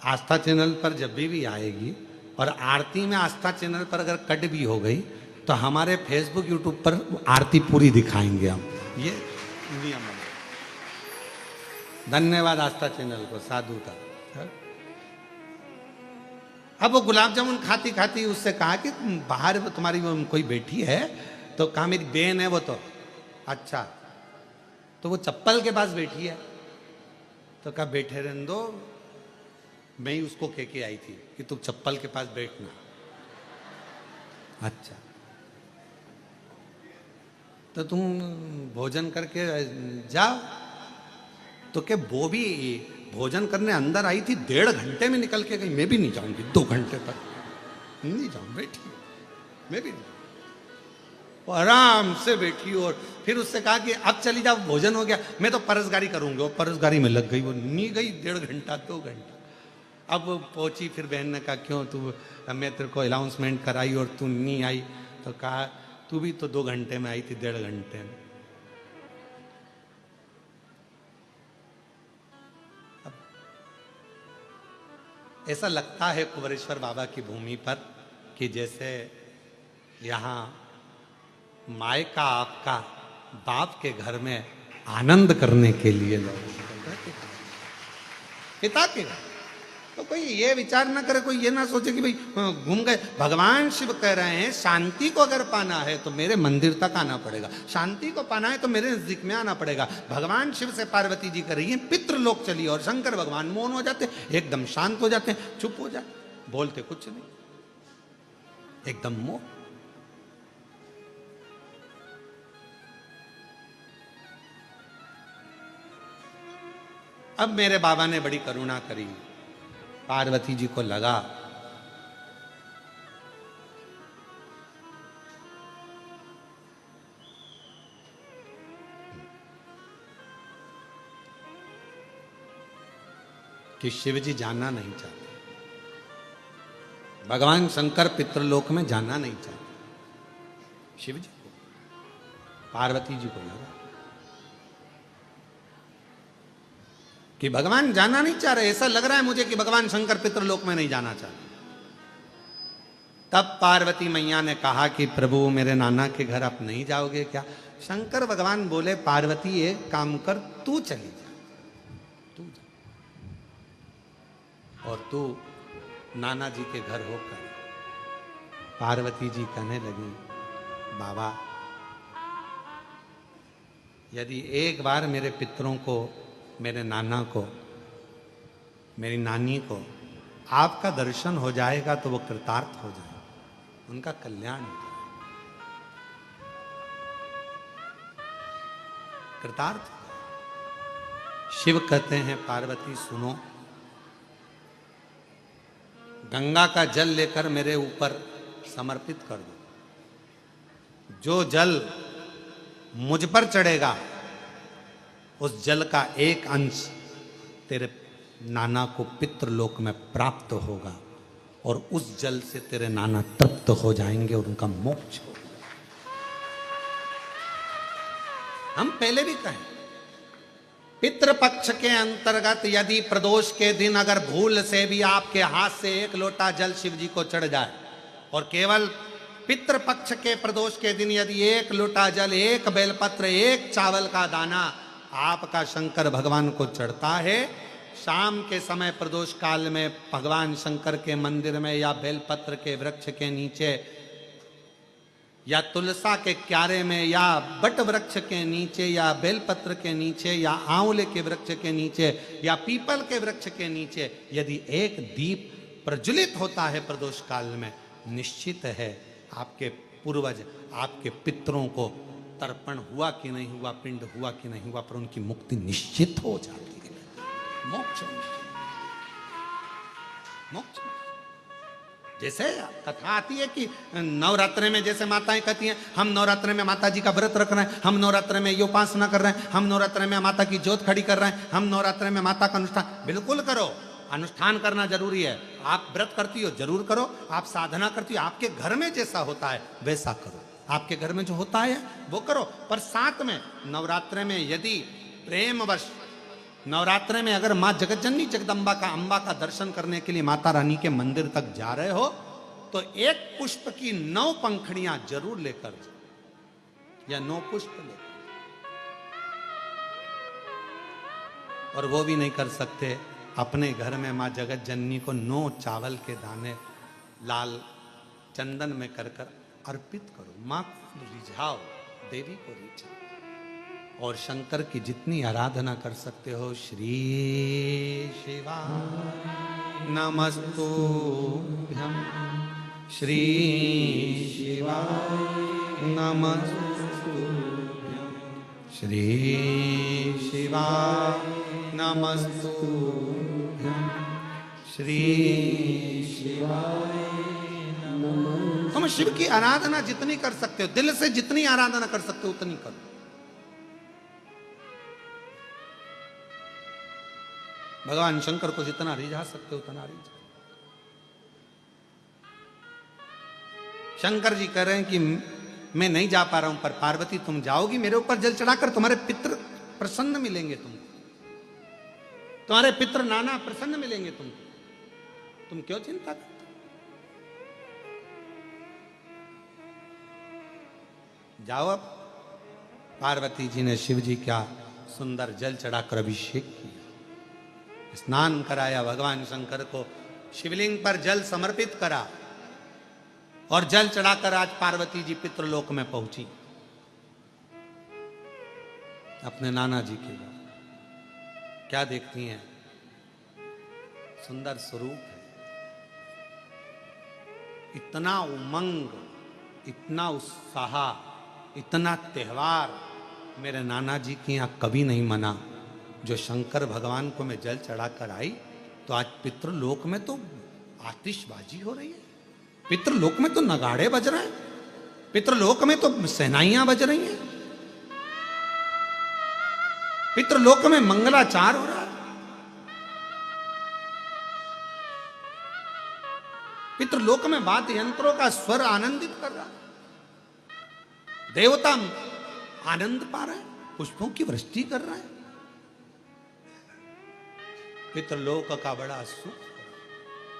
आस्था चैनल पर जब भी आएगी और आरती में आस्था चैनल पर अगर कट भी हो गई तो हमारे फेसबुक यूट्यूब पर आरती पूरी दिखाएंगे हम। ये नियम है। धन्यवाद आस्था चैनल को, साधु था। अब वो गुलाब जामुन खाती खाती उससे कहा कि बाहर तुम्हारी कोई बैठी है, तो कहा मेरी बहन है वो। तो अच्छा, तो वो चप्पल के पास बैठी है। तो कहा बैठे रहने दो, मैं ही उसको कह के आई थी कि तुम चप्पल के पास बैठना। अच्छा, तो तुम भोजन करके जाओ। तो क्या वो भी भोजन करने अंदर आई थी, 1.5 घंटे में निकल के गई। मैं भी नहीं जाऊंगी 2 घंटे तक, नहीं जाऊँ, बैठी मैं भी नहीं। वो आराम से बैठी और फिर उससे कहा कि अब चली जाओ, भोजन हो गया, मैं तो परसगारी करूंगी। वो परसगारी में लग गई, वो नहीं गई 1.5 घंटा 2 घंटा। अब वो पहुंची, फिर बहन ने कहा क्यों तू, मैं तेरे को अनाउंसमेंट कराई और तू नहीं आई। तो कहा तू भी तो 2 घंटे में आई थी, 1.5 घंटे में। ऐसा लगता है कुबेरेश्वर बाबा की भूमि पर कि जैसे यहाँ मायका आपका बाप के घर में आनंद करने के लिए लोग पिता के घर। तो कोई ये विचार ना करे, कोई ये ना सोचे कि भाई घूम गए। भगवान शिव कह रहे हैं शांति को अगर पाना है तो मेरे मंदिर तक आना पड़ेगा, शांति को पाना है तो मेरे नजदीक में आना पड़ेगा। भगवान शिव से पार्वती जी कर रही है पितृलोक चली, और शंकर भगवान मौन हो जाते, एकदम शांत हो जाते, चुप हो जाते, बोलते कुछ नहीं, एकदम मौन। अब मेरे बाबा ने बड़ी करुणा करी। पार्वती जी को लगा कि शिव जी जाना नहीं चाहते, भगवान शंकर पितृलोक में जाना नहीं चाहते। शिव जी को, पार्वती जी को लगा कि भगवान जाना नहीं चाह रहे। ऐसा लग रहा है मुझे कि भगवान शंकर पितृलोक में नहीं जाना चाहते। तब पार्वती मैया ने कहा कि प्रभु मेरे नाना के घर आप नहीं जाओगे क्या? शंकर भगवान बोले पार्वती एक काम कर, तू चली जा, तू जा, और तू नाना जी के घर होकर। पार्वती जी कहने लगी बाबा, यदि एक बार मेरे पितरों को, मेरे नाना को, मेरी नानी को आपका दर्शन हो जाएगा तो वो कृतार्थ हो जाए, उनका कल्याण हो जाए, कृतार्थ हो जाए। शिव कहते हैं पार्वती सुनो, गंगा का जल लेकर मेरे ऊपर समर्पित कर दो। जो जल मुझ पर चढ़ेगा उस जल का एक अंश तेरे नाना को पितृलोक में प्राप्त होगा, और उस जल से तेरे नाना तृप्त हो जाएंगे और उनका मोक्ष होगा। हम पहले भी कहें, पितृपक्ष के अंतर्गत यदि प्रदोष के दिन अगर भूल से भी आपके हाथ से एक लोटा जल शिव जी को चढ़ जाए, और केवल पितृपक्ष के प्रदोष के दिन यदि एक लोटा जल, एक बेलपत्र, एक चावल का दाना आपका शंकर भगवान को चढ़ता है, शाम के समय प्रदोष काल में भगवान शंकर के मंदिर में या बेलपत्र के वृक्ष के नीचे या तुलसा के क्यारे में या बट वृक्ष के नीचे या बेलपत्र के नीचे या आंवले के वृक्ष के नीचे या पीपल के वृक्ष के नीचे यदि एक दीप प्रज्वलित होता है प्रदोष काल में, निश्चित है आपके पूर्वज, आपके पितरों को तर्पण हुआ कि नहीं हुआ, पिंड हुआ कि नहीं हुआ, पर उनकी मुक्ति निश्चित हो जाती है। मोक्ष मोक्ष। जैसे कथा आती है कि नवरात्रे में जैसे माताएं कहती हैं हम नवरात्रे में माता जी का व्रत रख रहे हैं, हम नवरात्रे में ये उपासना कर रहे हैं, हम नवरात्रे में माता की ज्योत खड़ी कर रहे हैं, हम नवरात्रे में माता का अनुष्ठान। बिल्कुल करो, अनुष्ठान करना जरूरी है। आप व्रत करती हो जरूर करो, आप साधना करती हो, आपके घर में जैसा होता है वैसा करो, आपके घर में जो होता है वो करो। पर साथ में नवरात्रे में यदि प्रेमवश नवरात्रे में अगर माँ जगतजननी जगदम्बा का अम्बा का दर्शन करने के लिए माता रानी के मंदिर तक जा रहे हो तो एक पुष्प की 9 पंखड़ियां जरूर लेकर जाओ या 9 पुष्प लेकर। और वो भी नहीं कर सकते, अपने घर में माँ जगतजननी को 9 चावल के दाने लाल चंदन में कर कर अर्पित करो। माँ को रिझाओ, देवी को रिझाओ। और शंकर की जितनी आराधना कर सकते हो, श्री शिवाय नमस्तुभ्यं, श्री शिवाय नमस्तुभ्यं, श्री शिवाय नमस्तुभ्यं, श्री शिवाय नमस्तुभ्यं। तुम शिव की आराधना जितनी कर सकते हो, दिल से जितनी आराधना कर सकते हो उतनी करो। भगवान शंकर को जितना रिझा सकते हो उतना रिझा। शंकर जी कह रहे हैं कि मैं नहीं जा पा रहा हूं, पर पार्वती तुम जाओगी मेरे ऊपर जल चढ़ाकर, तुम्हारे पितृ प्रसन्न मिलेंगे, तुमको तुम्हारे पितृ नाना प्रसन्न मिलेंगे तुमको, तुम क्यों चिंता करते? जाओ। अब पार्वती जी ने शिव जी का सुंदर जल चढ़ाकर अभिषेक किया, स्नान कराया, भगवान शंकर को शिवलिंग पर जल समर्पित करा और जल चढ़ाकर आज पार्वती जी पितृलोक में पहुंची अपने नाना जी के लिए। क्या देखती हैं? सुंदर स्वरूप है, इतना उमंग, इतना उत्साह, इतना त्योहार मेरे नाना जी के यहाँ कभी नहीं मना। जो शंकर भगवान को मैं जल चढ़ाकर आई तो आज पितृलोक में तो आतिशबाजी हो रही है, पितृलोक में तो नगाड़े बज रहे हैं, पितृलोक में तो सेनाइयां बज रही हैं, पितृलोक में मंगलाचार हो रहा है, पितृलोक में वाद्य यंत्रों का स्वर आनंदित कर रहा है, देवता आनंद पा रहे हैं, पुष्पों की वृष्टि कर रहे हैं। पितृलोक का बड़ा सुख।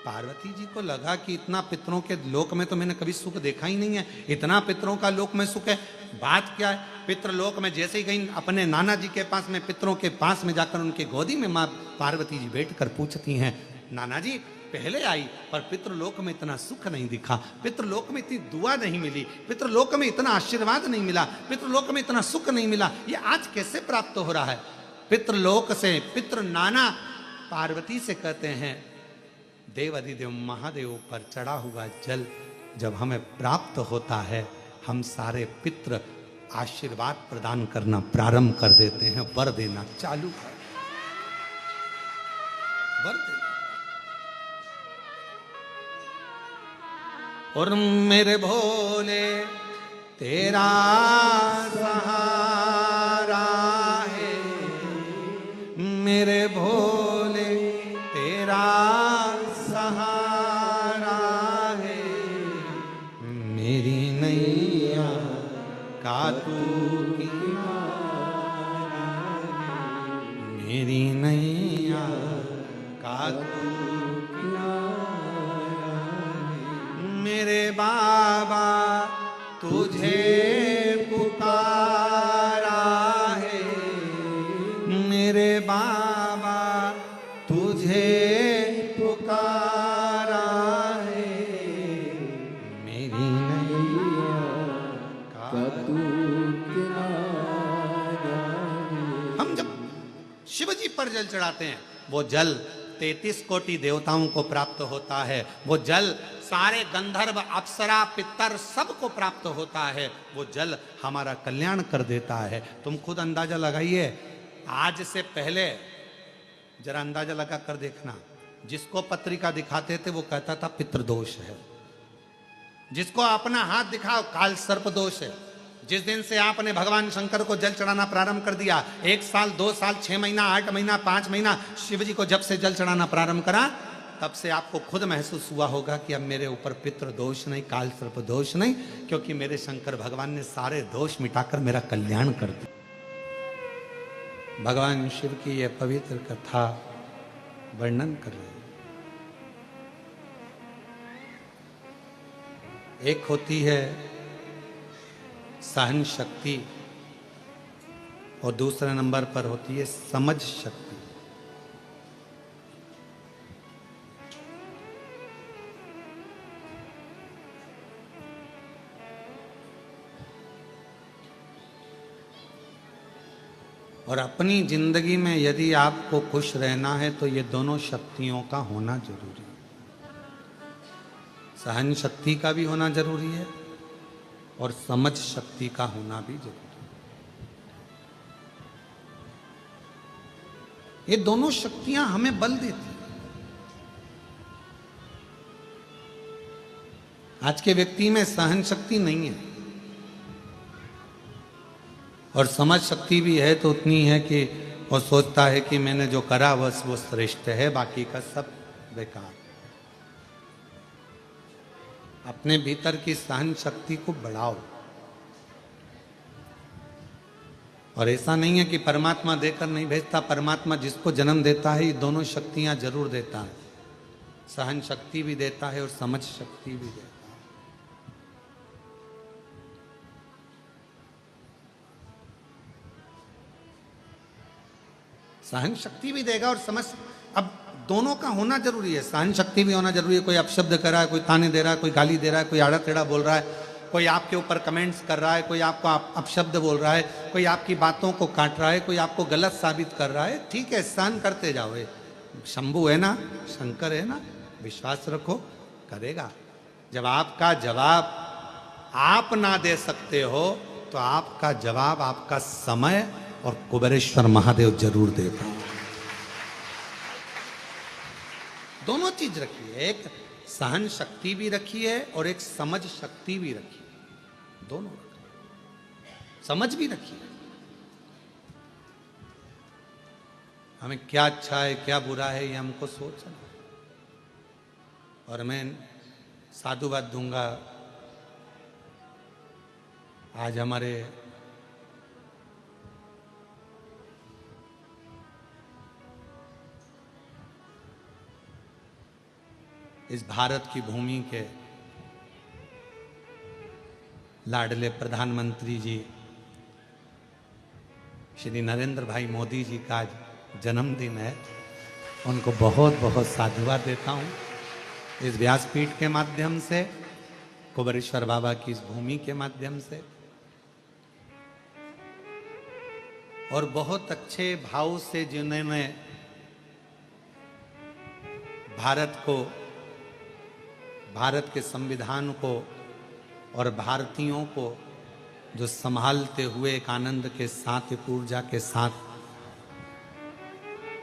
पार्वती जी को लगा कि इतना पितरों के लोक में तो मैंने कभी सुख देखा ही नहीं है, इतना पितरों का लोक में सुख है। बात क्या है? पितृलोक में जैसे ही गई अपने नाना जी के पास में, पितरों के पास में जाकर उनके गोदी में माँ पार्वती जी बैठकर पूछती हैं, नाना जी पहले आई पर पितृलोक में इतना सुख नहीं दिखा, पितृलोक में इतनी दुआ नहीं मिली, पितृलोक में इतना आशीर्वाद नहीं मिला, पितृलोक में इतना सुख नहीं मिला, ये आज कैसे प्राप्त हो रहा है? पितृलोक से पितृ नाना पार्वती से कहते हैं, देव अधिदेव महादेव पर चढ़ा हुआ जल जब हमें प्राप्त होता है, हम सारे पितृ आशीर्वाद प्रदान करना प्रारंभ कर देते हैं, वर देना चालू कर, वर देना। और मेरे भोले तेरा सहारा है, मेरे भोले तेरा सहारा है, मेरी नैया का तू किनारा है, मेरी नैया का तू किनारा है, मेरे बाबा तुझे पुकारा है, मेरे बाबा तुझे पुकारा है, मेरी नैया तू किनारा रे। हम जब शिव जी पर जल चढ़ाते हैं, वो जल 33 कोटि देवताओं को प्राप्त होता है, वो जल सारे गंधर्व अप्सरा पितर सबको प्राप्त होता है, वो जल हमारा कल्याण कर देता है। तुम खुद अंदाजा लगाइए, आज से पहले जरा अंदाजा लगा कर देखना, जिसको पत्रिका दिखाते थे वो कहता था पितृदोष है, जिसको अपना हाथ दिखाओ काल सर्प दोष है। जिस दिन से आपने भगवान शंकर को जल चढ़ाना प्रारंभ कर दिया, 1 साल 2 साल 6 महीना 8 महीना 5 महीना शिव जी को जब से जल चढ़ाना प्रारंभ करा, तब से आपको खुद महसूस हुआ होगा कि अब मेरे ऊपर पितृ दोष नहीं, काल सर्प दोष नहीं, क्योंकि मेरे शंकर भगवान ने सारे दोष मिटाकर मेरा कल्याण कर दिया। भगवान शिव की यह पवित्र कथा वर्णन कर रहे हैं। एक होती है सहन शक्ति और दूसरे नंबर पर होती है समझ शक्ति। और अपनी जिंदगी में यदि आपको खुश रहना है तो ये दोनों शक्तियों का होना जरूरी है। सहन शक्ति का भी होना जरूरी है और समझ शक्ति का होना भी जरूरी है। ये दोनों शक्तियां हमें बल देती हैं। आज के व्यक्ति में सहन शक्ति नहीं है और समझ शक्ति भी है तो उतनी है कि वो सोचता है कि मैंने जो करा बस वो श्रेष्ठ है, बाकी का सब बेकार। अपने भीतर की सहन शक्ति को बढ़ाओ। और ऐसा नहीं है कि परमात्मा देकर नहीं भेजता, परमात्मा जिसको जन्म देता है ये दोनों शक्तियां जरूर देता है, सहन शक्ति भी देता है और समझ शक्ति भी देता है। सहन शक्ति भी देगा और समझ, अब दोनों का होना जरूरी है। सहन शक्ति भी होना जरूरी है। कोई अपशब्द कर रहा है, कोई ताने दे रहा है, कोई गाली दे रहा है, कोई आड़ा टेढ़ा बोल रहा है, कोई आपके ऊपर कमेंट्स कर रहा है, कोई आपको अपशब्द बोल रहा है, कोई आपकी बातों को काट रहा है, कोई आपको गलत साबित कर रहा है, ठीक है, सहन करते जाओ। शंभू है ना, शंकर है ना, विश्वास रखो, करेगा। जब आपका जवाब आप ना दे सकते हो तो आपका जवाब आपका समय और कुबेरेश्वर महादेव जरूर देगा। दोनों चीज रखी है, एक सहन शक्ति भी रखी है और एक समझ शक्ति भी रखी है, दोनों रखी। समझ भी रखी है, हमें क्या अच्छा है क्या बुरा है ये हमको सोचना। और मैं साधुवाद दूंगा, आज हमारे इस भारत की भूमि के लाडले प्रधानमंत्री जी श्री नरेंद्र भाई मोदी जी का आज जन्मदिन है। उनको बहुत बहुत साधुवाद देता हूँ इस व्यासपीठ के माध्यम से, कुबेरेश्वर बाबा की इस भूमि के माध्यम से। और बहुत अच्छे भाव से जिन्होंने भारत को, भारत के संविधान को और भारतीयों को जो संभालते हुए एक आनंद के साथ, एक ऊर्जा के साथ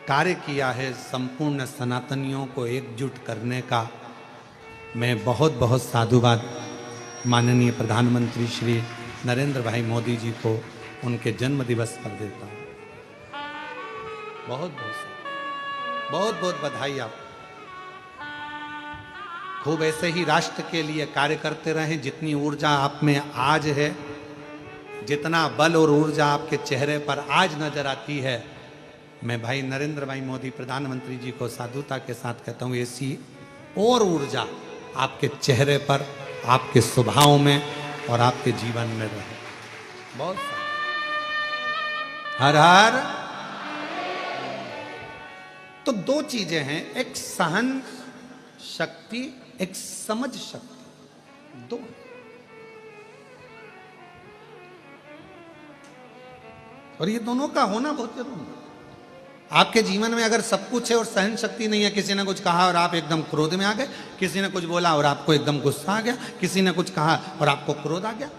कार्य किया है, संपूर्ण सनातनियों को एकजुट करने का, मैं बहुत बहुत साधुवाद माननीय प्रधानमंत्री श्री नरेंद्र भाई मोदी जी को उनके जन्म दिवस पर देता हूँ। बहुत बहुत बहुत बधाई। आप खूब ऐसे ही राष्ट्र के लिए कार्य करते रहें। जितनी ऊर्जा आप में आज है, जितना बल और ऊर्जा आपके चेहरे पर आज नजर आती है, मैं भाई नरेंद्र भाई मोदी प्रधानमंत्री जी को साधुता के साथ कहता हूँ, ऐसी और ऊर्जा आपके चेहरे पर, आपके स्वभाव में और आपके जीवन में रहे। बहुत हर हर। तो दो चीजें हैं, एक सहन शक्ति, एक समझ शक्ति, दो। और ये दोनों का होना बहुत जरूरी है। आपके जीवन में अगर सब कुछ है और सहन शक्ति नहीं है, किसी ने कुछ कहा और आप एकदम क्रोध में आ गए, किसी ने कुछ बोला और आपको एकदम गुस्सा आ गया, किसी ने कुछ कहा और आपको क्रोध आ गया।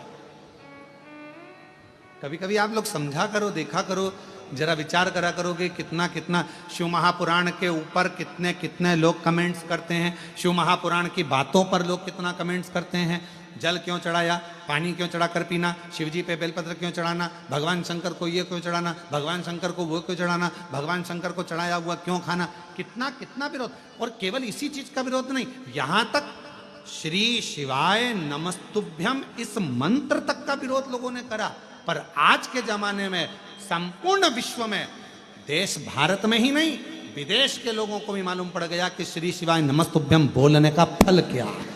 कभी कभी आप लोग समझा करो, देखा करो, जरा विचार करा करोगे कितना कितना शिव महापुराण के ऊपर कितने कितने लोग कमेंट्स करते हैं, शिव महापुराण की बातों पर लोग कितना कमेंट्स करते हैं। जल क्यों चढ़ाया, पानी क्यों चढ़ा कर पीना, शिवजी पे बेलपत्र क्यों चढ़ाना, भगवान शंकर को ये क्यों चढ़ाना, भगवान शंकर को वो क्यों चढ़ाना, भगवान शंकर को चढ़ाया हुआ क्यों खाना, कितना कितना विरोध। और केवल इसी चीज का विरोध नहीं, यहां तक श्री शिवाय नमस्तुभ्यम इस मंत्र तक का विरोध लोगों ने करा। पर आज के जमाने में संपूर्ण विश्व में, देश भारत में ही नहीं विदेश के लोगों को भी मालूम पड़ गया कि श्री शिवाय नमस्तुभ्यम बोलने का फल क्या है।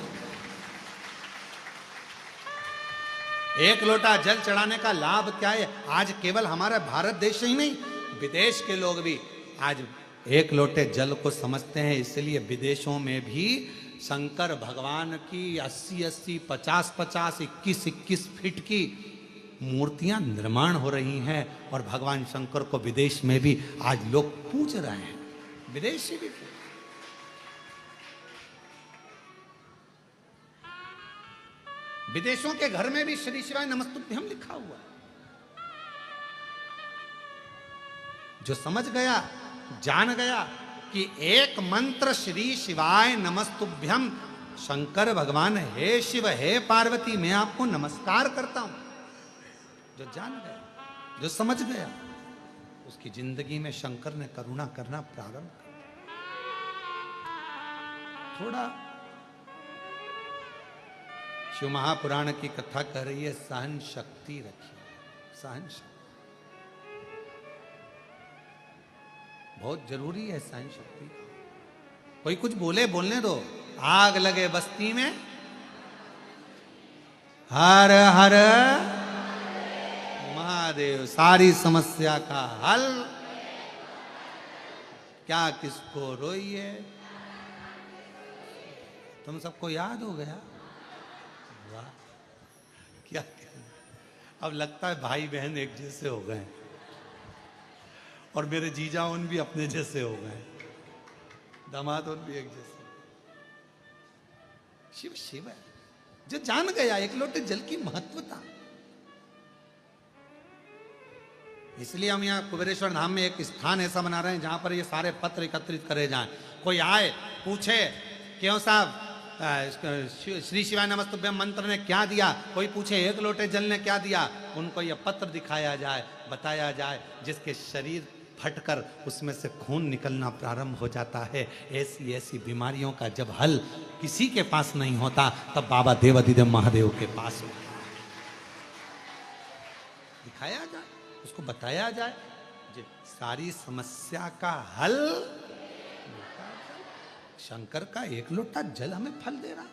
एक लोटा जल चढ़ाने का लाभ क्या है। आज केवल हमारा भारत देश ही नहीं, विदेश के लोग भी आज एक लोटे जल को समझते हैं। इसलिए विदेशों में भी शंकर भगवान की 80-80, 50-50, 21-21 फीट की मूर्तियां निर्माण हो रही हैं और भगवान शंकर को विदेश में भी आज लोग पूज रहे हैं, विदेशी भी। विदेशों के घर में भी श्री शिवाय नमस्तुभ्यम लिखा हुआ है। जो समझ गया, जान गया कि एक मंत्र श्री शिवाय नमस्तुभ्यम, शंकर भगवान हे शिव हे पार्वती मैं आपको नमस्कार करता हूं, जो जान गया, जो समझ गया, उसकी जिंदगी में शंकर ने करुणा करना प्रारंभ कर दिया। थोड़ा शिव महापुराण की कथा कह रही है, सहन शक्ति रखिए, सहन शक्ति बहुत जरूरी है। सहन शक्ति, कोई कुछ बोले बोलने दो, आग लगे बस्ती में हर हर महादेव, सारी समस्या का हल, क्या किसको रोइए। तुम सबको याद हो गया, वाह क्या। अब लगता है भाई बहन एक जैसे हो गए और मेरे जीजा उन भी अपने जैसे हो गए, दामाद उन भी एक जैसे। शिव शिव है, जो जान गया एक लोटे जल की महत्वता। इसलिए हम यहाँ कुबेरेश्वर धाम में एक स्थान ऐसा बना रहे हैं जहां पर ये सारे पत्र एकत्रित करे जाएं। कोई आए पूछे क्यों साहब श्री शिवाय नमस्तुभ्यम मंत्र ने क्या दिया, कोई पूछे एक लोटे जल ने क्या दिया, उनको यह पत्र दिखाया जाए, बताया जाए, जिसके शरीर फटकर उसमें से खून निकलना प्रारंभ हो जाता है। ऐसी ऐसी बीमारियों का जब हल किसी के पास नहीं होता, तब बाबा देवाधिदेव महादेव के पास होता है। दिखाया जाए, उसको बताया जाए, सारी समस्या का हल शंकर का एक लोटा जल हमें फल दे रहा।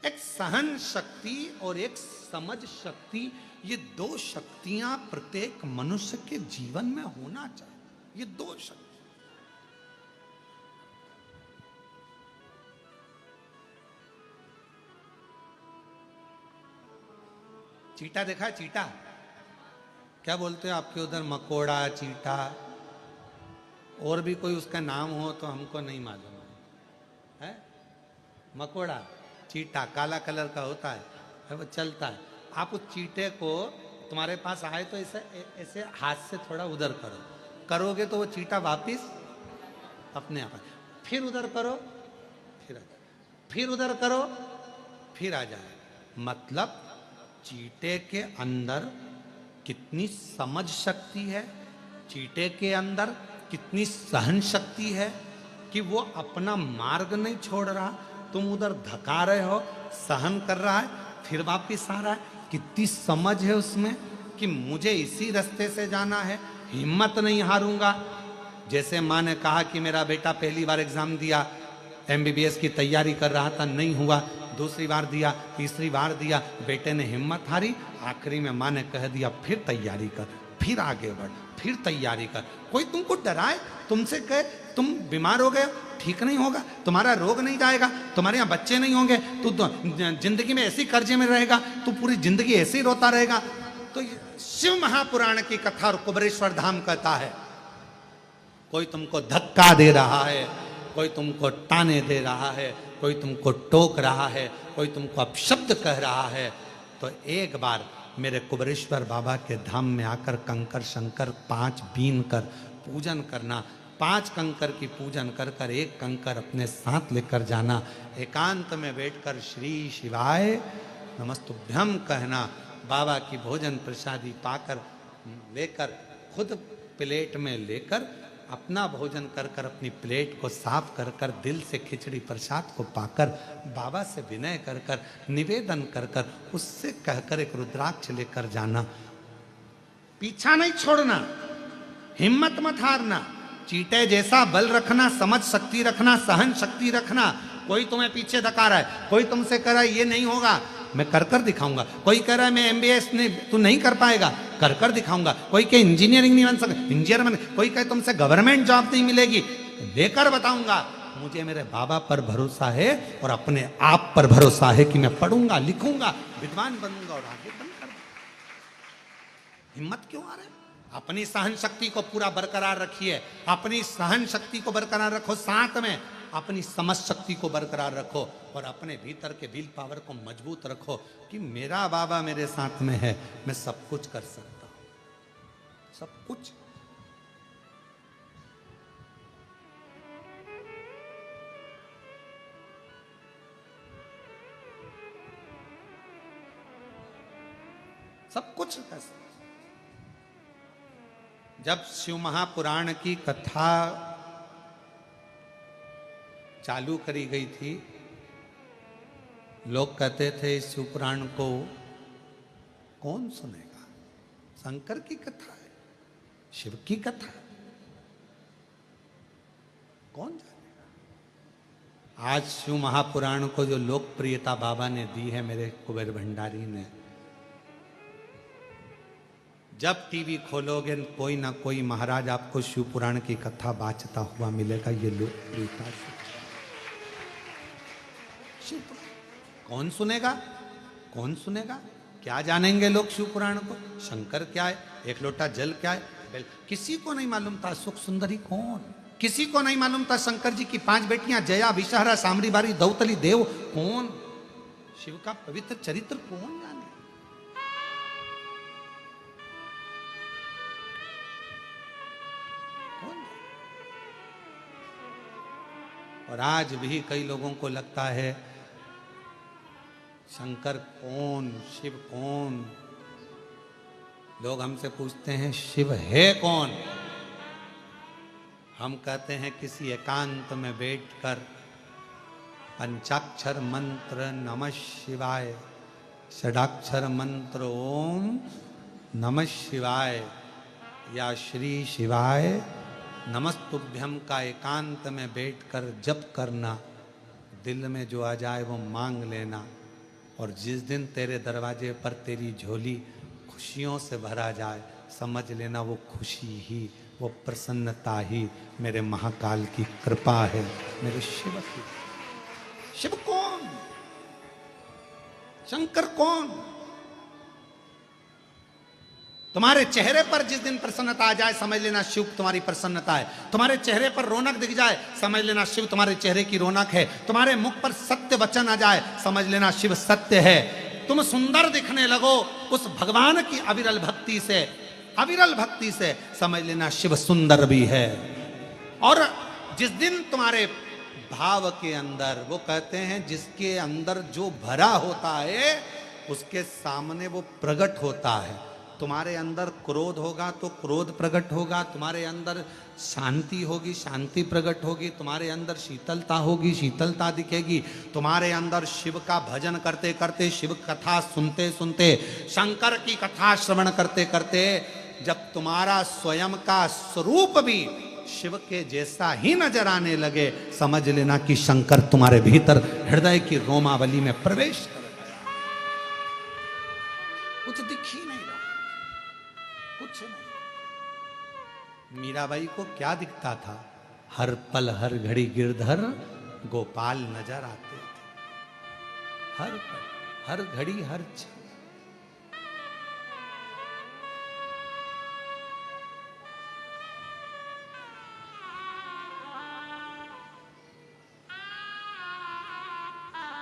एक सहन शक्ति और एक समझ शक्ति, ये दो शक्तियां प्रत्येक मनुष्य के जीवन में होना चाहिए। ये दो शक्ति, चीटा देखा है? चीटा क्या बोलते हो आपके उधर? मकोड़ा, चीटा, और भी कोई उसका नाम हो तो हमको नहीं मालूम है। मकोड़ा, चीटा काला कलर का होता है, वो चलता है। आप उस चीटे को, तुम्हारे पास आए तो ऐसे ऐसे हाथ से थोड़ा उधर करो, करोगे तो वो चीटा वापिस अपने आप, फिर उधर करो फिर आ जाए, फिर उधर करो फिर आ जाए। मतलब चीटे के अंदर कितनी समझ शक्ति है, चीटे के अंदर कितनी सहन शक्ति है कि वो अपना मार्ग नहीं छोड़ रहा। तुम उधर धका रहे हो, सहन कर रहा है, फिर वापिस आ रहा है। कितनी समझ है उसमें कि मुझे इसी रास्ते से जाना है, हिम्मत नहीं हारूंगा। जैसे माँ ने कहा कि मेरा बेटा पहली बार एग्जाम दिया, MBBS की तैयारी कर रहा था, नहीं हुआ, दूसरी बार दिया, तीसरी बार दिया, बेटे ने हिम्मत हारी, आखिरी में माँ ने कह दिया फिर तैयारी कर, फिर आगे बढ़, फिर तैयारी कर। कोई तुमको डराए, तुमसे कहे तुम बीमार हो गए, ठीक नहीं होगा, तुम्हारा रोग नहीं जाएगा, तुम्हारे यहाँ बच्चे नहीं होंगे, तू जिंदगी में ऐसी कर्जे में रहेगा, तू पूरी जिंदगी ऐसे ही रोता रहेगा, तो ये शिव महापुराण की कथा और कुबेरेश्वर धाम कहता है, कोई तुमको धक्का दे रहा है, कोई तुमको ताने दे रहा है, कोई तुमको टोक रहा है, कोई तुमको अपशब्द कह रहा है, तो एक बार मेरे कुबेरेश्वर बाबा के धाम में आकर कंकर शंकर 5 बीन कर पूजन करना। 5 कंकर की पूजन कर कर एक कंकर अपने साथ लेकर जाना। एकांत में बैठकर श्री शिवाय नमस्तुभ्यम कहना। बाबा की भोजन प्रसादी पाकर लेकर खुद प्लेट में लेकर अपना भोजन कर कर अपनी प्लेट को साफ कर कर दिल से खिचड़ी प्रसाद को पाकर बाबा से विनय कर कर निवेदन कर कर उससे कहकर एक रुद्राक्ष लेकर जाना। पीछा नहीं छोड़ना, हिम्मत मत हारना, चीटे जैसा बल रखना, समझ शक्ति रखना, सहन शक्ति रखना। कोई तुम्हें पीछे धका रहा है, कोई तुमसे कह रहा है ये नहीं होगा, मैं कर कर दिखाऊंगा। कोई कह रहा है मैं एमबीएस नहीं, तू नहीं कर पाएगा, कर कर दिखाऊंगा। कोई कहे इंजीनियरिंग नहीं बन सकता, इंजीनियर बन। कोई कहे तुमसे गवर्नमेंट जॉब नहीं मिलेगी, लेकर बताऊंगा। मुझे मेरे बाबा पर भरोसा है और अपने आप पर भरोसा है कि मैं पढ़ूंगा, लिखूंगा, विद्वान बनूंगा और आगे बनकर। हिम्मत क्यों आ रहा है? अपनी सहन शक्ति को पूरा बरकरार रखिए, अपनी सहन शक्ति को बरकरार रखो, साथ में अपनी समझ शक्ति को बरकरार रखो और अपने भीतर के विल पावर को मजबूत रखो कि मेरा बाबा मेरे साथ में है, मैं सब कुछ कर सकता हूं, सब कुछ। सब कुछ कर सकता। जब शिव महापुराण की कथा चालू करी गई थी, लोग कहते थे इस शिव पुराण को कौन सुनेगा, शंकर की कथा है, शिव की कथा है, कौन जानेगा। आज शिव महापुराण को जो लोकप्रियता बाबा ने दी है, मेरे कुबेर भंडारी ने, जब टीवी खोलोगे कोई ना कोई महाराज आपको शिव पुराण की कथा बाचता हुआ मिलेगा। ये लोकप्रियता कौन सुनेगा, कौन सुनेगा? क्या जानेंगे लोग शिव पुराण को? शंकर क्या है, एक लोटा जल क्या है? किसी को नहीं मालूम था सुख सुंदरी कौन, किसी को नहीं मालूम था शंकर जी की 5 बेटियां जया, विषहरा, सामरी बारी, दौतली देव कौन, शिव का पवित्र चरित्र कौन जाने। और आज भी कई लोगों को लगता है शंकर कौन, शिव कौन। लोग हमसे पूछते हैं शिव है कौन? हम कहते हैं किसी एकांत में बैठकर पंचाक्षर मंत्र नमः शिवाय, षडाक्षर मंत्र ओम नमः शिवाय या श्री शिवाय नमस्तुभ्यम का एकांत में बैठकर जप करना। दिल में जो आ जाए वो मांग लेना, और जिस दिन तेरे दरवाजे पर तेरी झोली खुशियों से भरा जाए, समझ लेना वो खुशी ही, वो प्रसन्नता ही मेरे महाकाल की कृपा है, मेरे शिव की। शिव कौन, शंकर कौन? तुम्हारे चेहरे पर जिस दिन प्रसन्नता आ जाए, समझ लेना शिव तुम्हारी प्रसन्नता है। तुम्हारे चेहरे पर रौनक दिख जाए, समझ लेना शिव तुम्हारे चेहरे की रौनक है। तुम्हारे मुख पर सत्य वचन आ जाए, समझ लेना शिव सत्य है। तुम सुंदर दिखने लगो उस भगवान की अविरल भक्ति से, अविरल भक्ति से, समझ लेना शिव सुंदर भी है। और जिस दिन तुम्हारे भाव के अंदर, वो कहते हैं जिसके अंदर जो भरा होता है उसके सामने वो प्रकट होता है। तुम्हारे अंदर क्रोध होगा तो क्रोध प्रकट होगा, तुम्हारे अंदर शांति होगी, शांति प्रकट होगी, तुम्हारे अंदर शीतलता होगी, शीतलता दिखेगी। तुम्हारे अंदर शिव का भजन करते करते, शिव कथा सुनते सुनते, शंकर की कथा श्रवण करते करते, जब तुम्हारा स्वयं का स्वरूप भी शिव के जैसा ही नजर आने लगे, समझ लेना कि शंकर तुम्हारे भीतर हृदय की रोमावली में प्रवेश कर गया। कुछ दिख ही नहीं रहा, कुछ नहीं। मीराबाई को क्या दिखता था? हर पल हर घड़ी गिरधर गोपाल नजर आते थे। हर पल हर घड़ी हर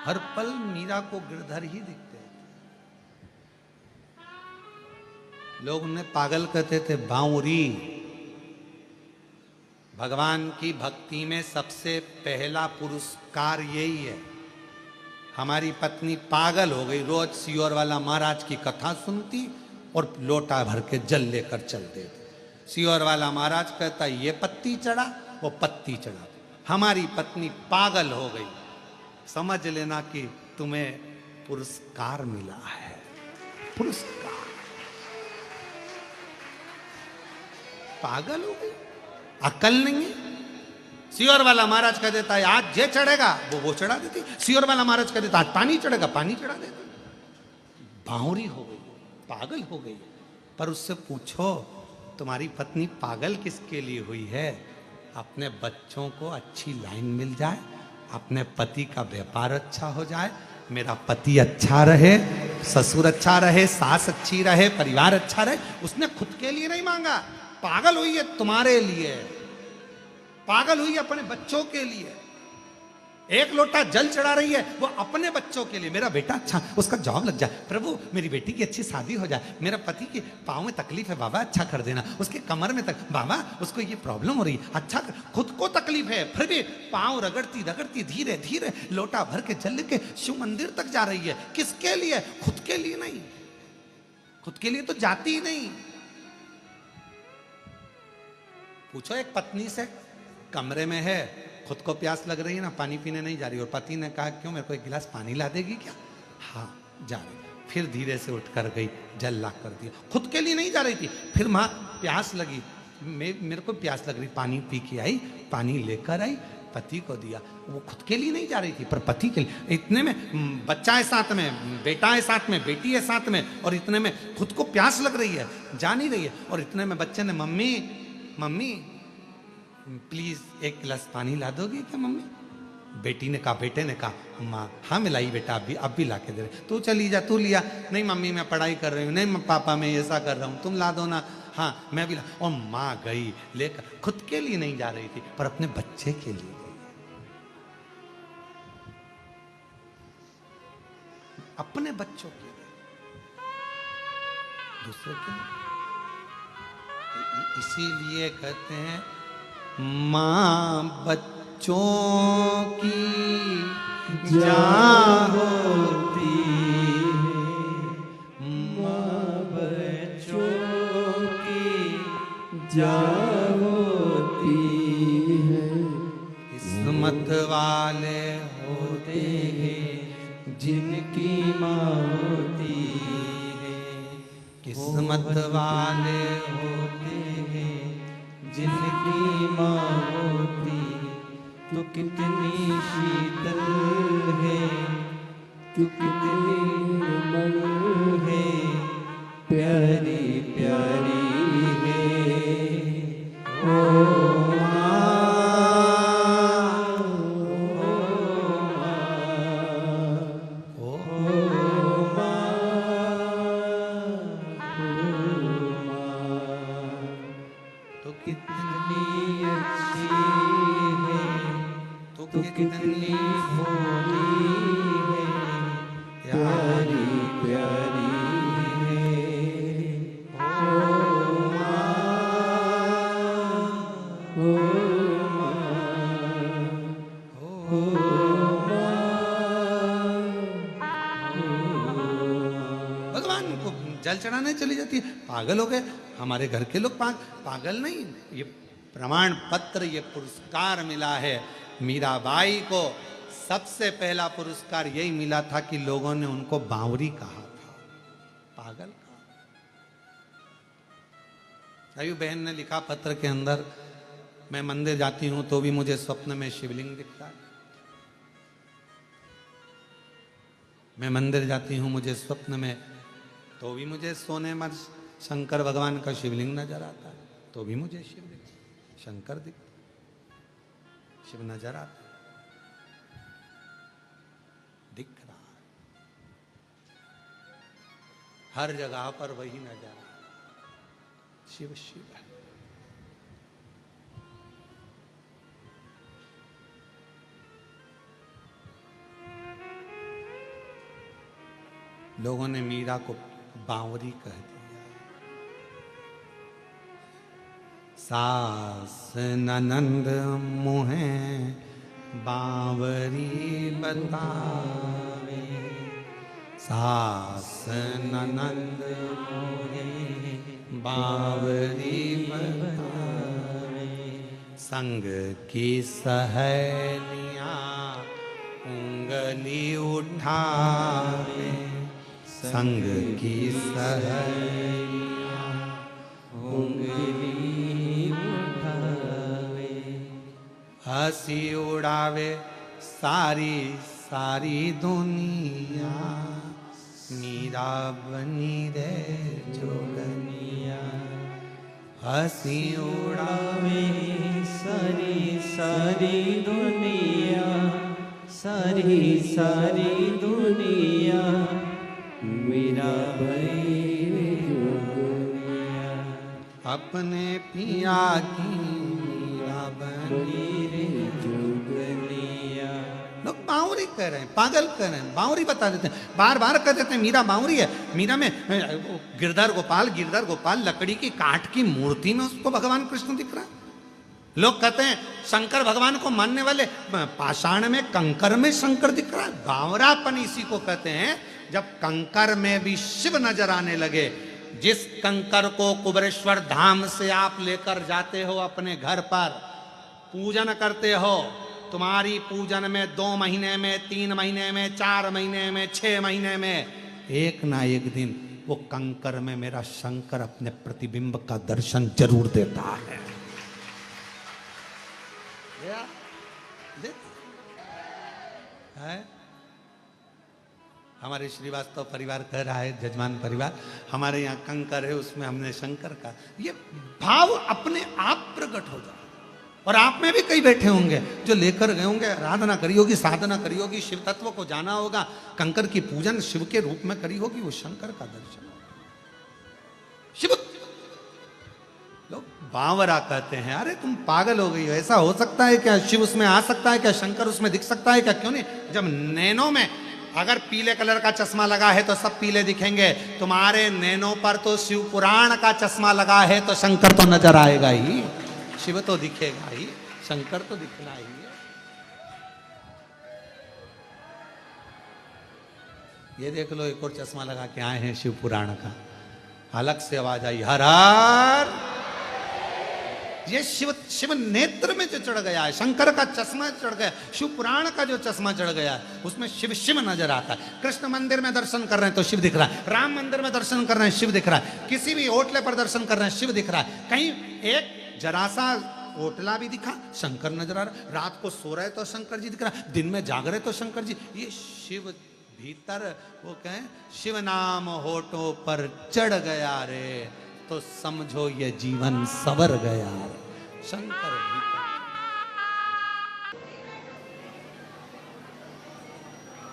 हर पल मीरा को गिरधर ही दिखते थे। लोग उन्हें पागल कहते थे, बांवरी। भगवान की भक्ति में सबसे पहला पुरस्कार यही है। हमारी पत्नी पागल हो गई, रोज सियोर वाला महाराज की कथा सुनती और लोटा भर के जल लेकर चल देती। सियोर वाला महाराज कहता ये पत्ती चढ़ा, वो पत्ती चढ़ा। हमारी पत्नी पागल हो गई। समझ लेना कि तुम्हें पुरस्कार मिला है, पुरस्कार। पागल हो गई, अकल नहीं है। सियोर वाला महाराज कह देता है आज ये चढ़ेगा, वो चढ़ा देती। सियोर वाला महाराज कह देता आज पानी चढ़ेगा, पानी चढ़ा देती। बावरी हो गई, पागल हो गई। पर उससे पूछो तुम्हारी पत्नी पागल किसके लिए हुई है? अपने बच्चों को अच्छी लाइन मिल जाए, अपने पति का व्यापार अच्छा हो जाए, मेरा पति अच्छा रहे, ससुर अच्छा रहे, सास अच्छी रहे, परिवार अच्छा रहे। उसने खुद के लिए नहीं मांगा। पागल हुई है तुम्हारे लिए, पागल हुई है अपने बच्चों के लिए। एक लोटा जल चढ़ा रही है वो अपने बच्चों के लिए। मेरा बेटा अच्छा, उसका जॉब लग जाए, प्रभु मेरी बेटी की अच्छी शादी हो जाए, मेरा पति के पाँव में तकलीफ है बाबा अच्छा कर देना, उसके कमर में तक बाबा उसको ये प्रॉब्लम हो रही है अच्छा कर। खुद को तकलीफ है फिर भी पाँव रगड़ती रगड़ती धीरे धीरे लोटा भर के जल के शिव मंदिर तक जा रही है। किसके लिए? खुद के लिए नहीं, खुद के लिए तो जाती ही नहीं। पूछो एक पत्नी से, कमरे में है, खुद को प्यास लग रही है ना, पानी पीने नहीं जा रही, और पति ने कहा क्यों, मेरे को एक गिलास पानी ला देगी क्या? हाँ जा रही। फिर धीरे से उठ कर गई, जल ला कर दिया। खुद के लिए नहीं जा रही थी। फिर माँ प्यास लगी, मेरे को प्यास लग रही, पानी पी के आई, पानी लेकर आई, पति को दिया। वो खुद के लिए नहीं जा रही थी पर पति के लिए। इतने में बच्चा है साथ में, बेटा है साथ में, बेटी है साथ में, और इतने में खुद को प्यास लग रही है, जा नहीं रही है। और इतने में बच्चे ने मम्मी मम्मी प्लीज एक गिलास पानी ला दोगी क्या मम्मी? बेटी ने कहा, बेटे ने कहा माँ हाँ मिलाई बेटा, अब भी ला के दे रहे। तू चली जा, तू लिया। नहीं मम्मी मैं पढ़ाई कर रही हूँ, नहीं पापा मैं ऐसा कर रहा हूँ, तुम ला दो ना। हाँ मैं भी ला। और माँ गई लेकर, खुद के लिए नहीं जा रही थी पर अपने बच्चे के लिए गई, अपने बच्चों के लिए, दूसरे के लिए। इसीलिए कहते हैं माँ बच्चों की जान होती है, माँ बच्चों की जान होती है। किस्मत वाले होते हैं जिनकी माँ होती है, किस्मत वाले होते हैं जिनकी माँ होती। तो कितनी शीतल है, तो कितनी निर्मल है, प्यारी प्यारी है ओ कितनी भोली है, प्यारी प्यारी है ओ माँ, ओ भगवान को जल चढ़ाने चली जाती है। पागल हो गए हमारे घर के लोग। पागल नहीं, ये प्रमाण पत्र, ये पुरस्कार मिला है। मीराबाई को सबसे पहला पुरस्कार यही मिला था कि लोगों ने उनको बावरी कहा था, पागल कहा। आयु बहन ने लिखा पत्र के अंदर, मैं मंदिर जाती हूं तो भी मुझे स्वप्न में शिवलिंग दिखता है, मैं मंदिर जाती हूं मुझे स्वप्न में तो भी मुझे सोने में शंकर भगवान का शिवलिंग नजर आता है, तो भी मुझे शिव दिखता, शंकर दिखता, शिव नजर आता, दिख रहा है हर जगह पर, वही नजर आ, शिव शिव है। लोगों ने मीरा को बावरी कह दिया। सास ननंद मुहे बावरी बतावे, सास ननंद मुहे बावरी बतावे, संग की सहेलियां उंगली उठावे, संग की सहेलियां उंगली उठावे, हंसी उड़ावे सारी सारी दुनिया, मीरा बनी रे जोगनिया, हंसी उड़ावे सारी सारी दुनिया, सारी सारी दुनिया, मीरा बनी जोगनिया, अपने पिया की मीरा बनी रे जोगनिया। लोग बावरी कह रहे हैं, पागल कह रहे हैं, बावरी बता देते हैं, बार बार कह देते हैं मीरा बावरी है। मीरा में गिरधर गोपाल लकड़ी की काठ की मूर्ति में उसको भगवान कृष्ण दिख रहा है। लोग कहते हैं शंकर भगवान को मानने वाले पाषाण में कंकर में शंकर दिख रहा है। बावरापन इसी को कहते हैं जब कंकर में भी शिव नजर आने लगे। जिस कंकर को कुबेरेश्वर धाम से आप लेकर जाते हो अपने घर पर, पूजन करते हो, तुम्हारी पूजन में 2 महीने में, 3 महीने में, 4 महीने में, 6 महीने में एक ना एक दिन वो कंकर में मेरा शंकर अपने प्रतिबिंब का दर्शन जरूर देता है। हमारे श्रीवास्तव परिवार कह रहा है, जजमान परिवार, हमारे यहाँ कंकर है उसमें हमने शंकर का, ये भाव अपने आप प्रकट हो जाए। और आप में भी कई बैठे होंगे जो लेकर गए होंगे, आराधना करी होगी, साधना करी होगी, शिव तत्व को जाना होगा, कंकर की पूजन शिव के रूप में करी होगी, वो शंकर का दर्शन होगा। शिव लोग बावरा कहते हैं, अरे तुम पागल हो गई हो, ऐसा हो सकता है क्या? शिव उसमें आ सकता है क्या? शंकर उसमें दिख सकता है क्या? क्यों नहीं? जब नैनों में अगर पीले कलर का चश्मा लगा है तो सब पीले दिखेंगे, तुम्हारे नैनों पर तो शिव पुराण का चश्मा लगा है तो शंकर तो नजर आएगा ही, शिव तो दिखेगा ही, शंकर तो दिखना ही है। ये देख लो, एक और चश्मा लगा के आए हैं शिव पुराण का, अलग से आवाज आई, हर हर। ये शिव नेत्र में जो चढ़ गया है, शंकर का चश्मा चढ़ गया, शिव पुराण का जो चश्मा चढ़ गया है, उसमें शिव शिव नजर आता है। कृष्ण मंदिर में दर्शन कर रहे हैं तो शिव दिख रहा है, राम मंदिर में दर्शन कर रहे हैं शिव दिख रहा है, किसी भी होटले पर दर्शन कर रहे हैं शिव दिख रहा है। कहीं एक जरा सा होटला भी दिखा, शंकर नजर आ रहा, रात को सो रहे तो शंकर जी दिख रहा, दिन में जाग रहे तो शंकर जी। ये शिव भीतर, वो कहें शिव नाम होठों पर चढ़ गया रे, तो समझो ये जीवन सवर गया रे। शंकर भीतर।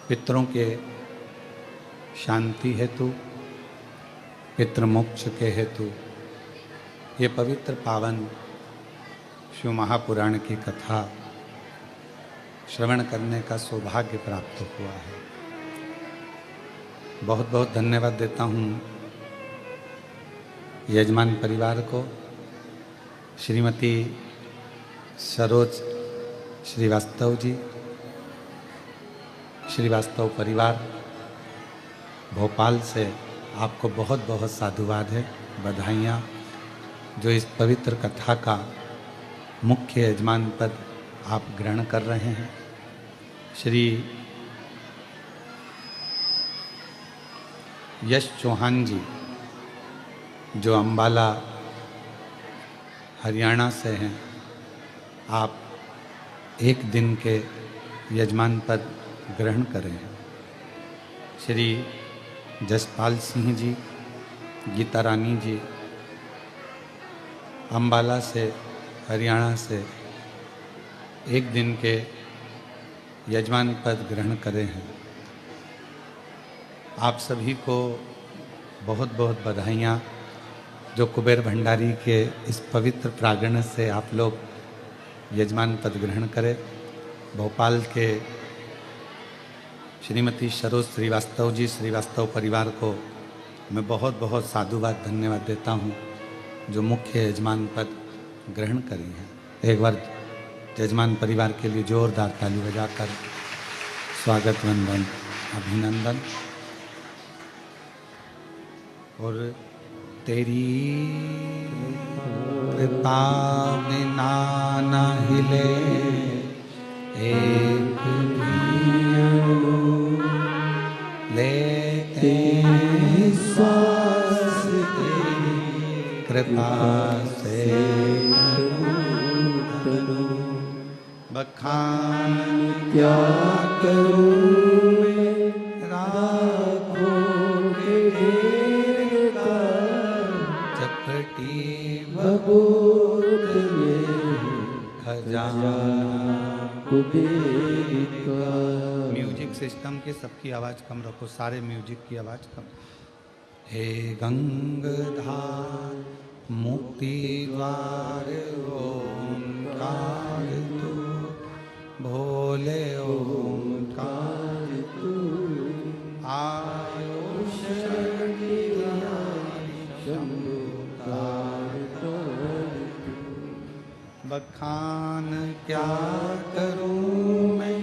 पितरों के शांति हेतु, पितृ मोक्ष के हेतु ये पवित्र पावन शिव महापुराण की कथा श्रवण करने का सौभाग्य प्राप्त हुआ है। बहुत बहुत धन्यवाद देता हूँ यजमान परिवार को, श्रीमती सरोज श्रीवास्तव जी, श्रीवास्तव परिवार भोपाल से आपको बहुत बहुत साधुवाद है, बधाइयाँ जो इस पवित्र कथा का मुख्य यजमान पद आप ग्रहण कर रहे हैं। श्री यश चौहान जी जो अंबाला हरियाणा से हैं, आप एक दिन के यजमान पद ग्रहण करें। श्री जसपाल सिंह जी, गीता रानी जी अंबाला से, हरियाणा से एक दिन के यजमान पद ग्रहण करे हैं। आप सभी को बहुत बहुत बधाइयाँ जो कुबेर भंडारी के इस पवित्र प्रांगण से आप लोग यजमान पद ग्रहण करें। भोपाल के श्रीमती सरोज श्रीवास्तव जी, श्रीवास्तव परिवार को मैं बहुत बहुत साधुवाद धन्यवाद देता हूँ जो मुख्य यजमान पद ग्रहण करी हैं। एक बार यजमान परिवार के लिए जोरदार ताली बजाकर स्वागत वंदन अभिनंदन। और तेरी कृपा बिना न हिले एक लेते श्वास तेरी कृपा से बखान क्या करूं मैं राखों के ढेर का चपटी भगोत में खजाना। कुबेर का। म्यूजिक सिस्टम की सबकी आवाज कम रखो, सारे म्यूजिक की आवाज कम। हे गंगधार मुक्ति द्वार ओंकार तू, भोले ओंकार तू, आयो बखान क्या करूं मैं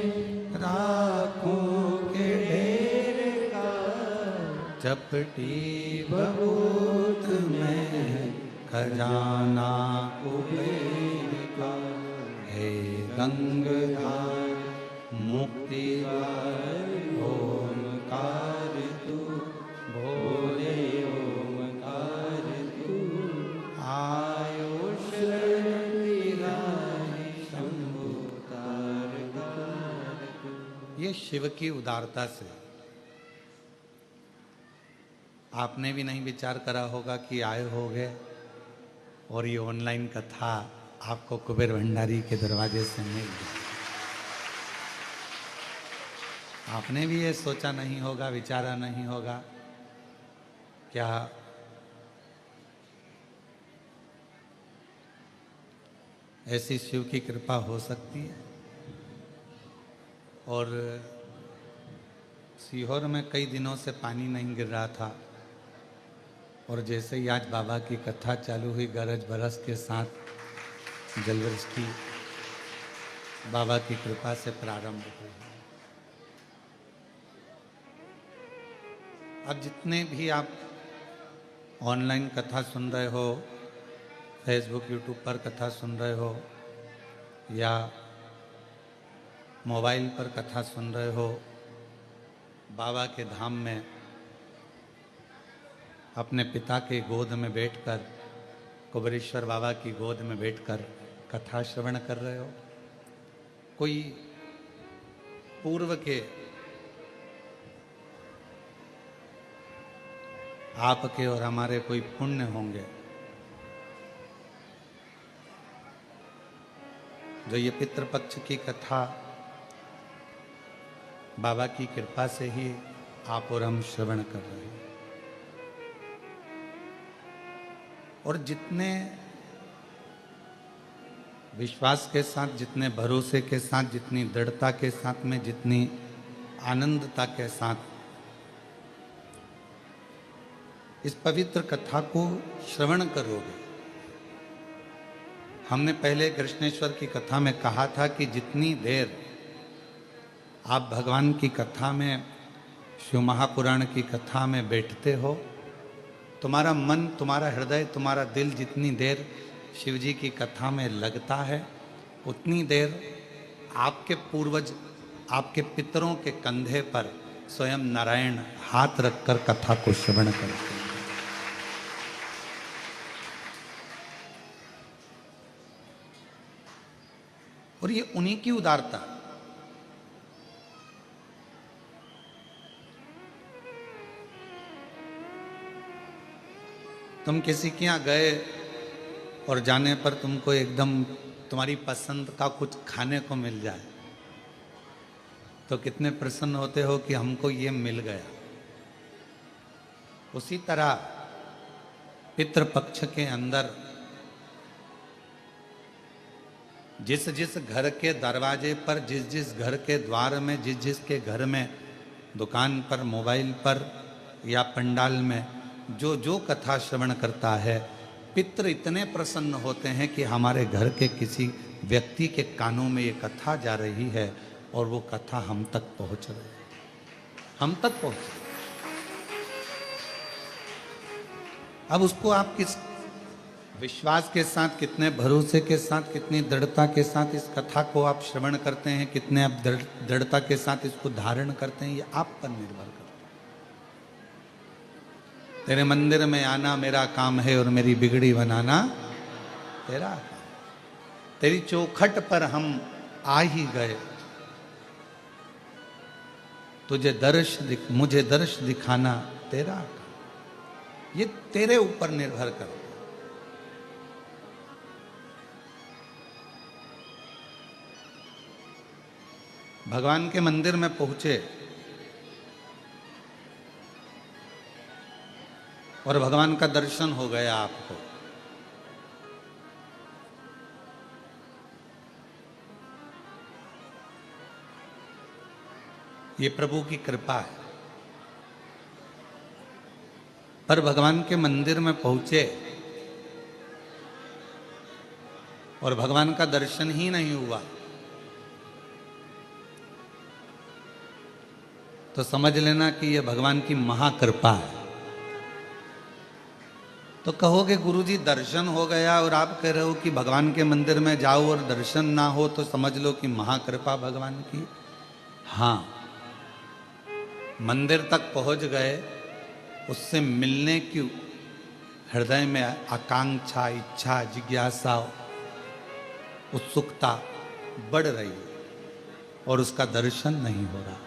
राखों के ढेर का चपटी बहुत में खजाना कुबेर का। हे गंगधार मुक्ति ओंकार तू, भोले ओंकार तू, आयुष ये शिव की उदारता से आपने भी नहीं विचार करा होगा कि आए होगे और ये ऑनलाइन कथा आपको कुबेर भंडारी के दरवाजे से मिल गई। आपने भी ये सोचा नहीं होगा, विचारा नहीं होगा क्या ऐसी शिव की कृपा हो सकती है। और सीहोर में कई दिनों से पानी नहीं गिर रहा था और जैसे ही आज बाबा की कथा चालू हुई, गरज बरस के साथ जलवृष्टि बाबा की कृपा से प्रारंभ हुई। अब जितने भी आप ऑनलाइन कथा सुन रहे हो, फेसबुक यूट्यूब पर कथा सुन रहे हो या मोबाइल पर कथा सुन रहे हो, बाबा के धाम में अपने पिता के गोद में बैठकर, कुबेरेश्वर बाबा की गोद में बैठकर कथा श्रवण कर रहे हो। कोई पूर्व के आपके और हमारे कोई पुण्य होंगे जो ये पितृपक्ष की कथा बाबा की कृपा से ही आप और हम श्रवण कर रहे हैं। और जितने विश्वास के साथ, जितने भरोसे के साथ, जितनी दृढ़ता के साथ में, जितनी आनंदता के साथ इस पवित्र कथा को श्रवण करोगे। हमने पहले कृष्णेश्वर की कथा में कहा था कि जितनी देर आप भगवान की कथा में, शिव महापुराण की कथा में बैठते हो, तुम्हारा मन, तुम्हारा हृदय, तुम्हारा दिल जितनी देर शिव जी की कथा में लगता है, उतनी देर आपके पूर्वज, आपके पितरों के कंधे पर स्वयं नारायण हाथ रखकर कथा को श्रवण करते हैं। और ये उन्हीं की उदारता। तुम किसी के यहाँ गए और जाने पर तुमको एकदम तुम्हारी पसंद का कुछ खाने को मिल जाए तो कितने प्रसन्न होते हो कि हमको ये मिल गया। उसी तरह पितृपक्ष के अंदर जिस जिस घर के दरवाजे पर, जिस जिस घर के द्वार में, जिस जिस के घर में दुकान पर, मोबाइल पर या पंडाल में जो जो कथा श्रवण करता है, पितृ इतने प्रसन्न होते हैं कि हमारे घर के किसी व्यक्ति के कानों में ये कथा जा रही है और वो कथा हम तक पहुंच रही है, हम तक पहुंच रही। अब उसको आप किस विश्वास के साथ, कितने भरोसे के साथ, कितनी दृढ़ता के साथ इस कथा को आप श्रवण करते हैं, कितने आप दृढ़ता के साथ इसको धारण करते हैं, ये आप पर निर्भर करता है। तेरे मंदिर में आना मेरा काम है और मेरी बिगड़ी बनाना तेरा काम। तेरी चौखट पर हम आ ही गए, मुझे दर्श दिखाना तेरा काम। ये तेरे ऊपर निर्भर करता है। भगवान के मंदिर में पहुंचे और भगवान का दर्शन हो गया आपको, ये प्रभु की कृपा है। पर भगवान के मंदिर में पहुंचे और भगवान का दर्शन ही नहीं हुआ तो समझ लेना कि यह भगवान की महाकृपा है। तो कहोगे गुरुजी दर्शन हो गया और आप कह रहे हो कि भगवान के मंदिर में जाओ और दर्शन ना हो तो समझ लो कि महाकृपा भगवान की। हाँ, मंदिर तक पहुंच गए, उससे मिलने की हृदय में आकांक्षा, इच्छा, जिज्ञासा, उत्सुकता बढ़ रही है और उसका दर्शन नहीं हो रहा।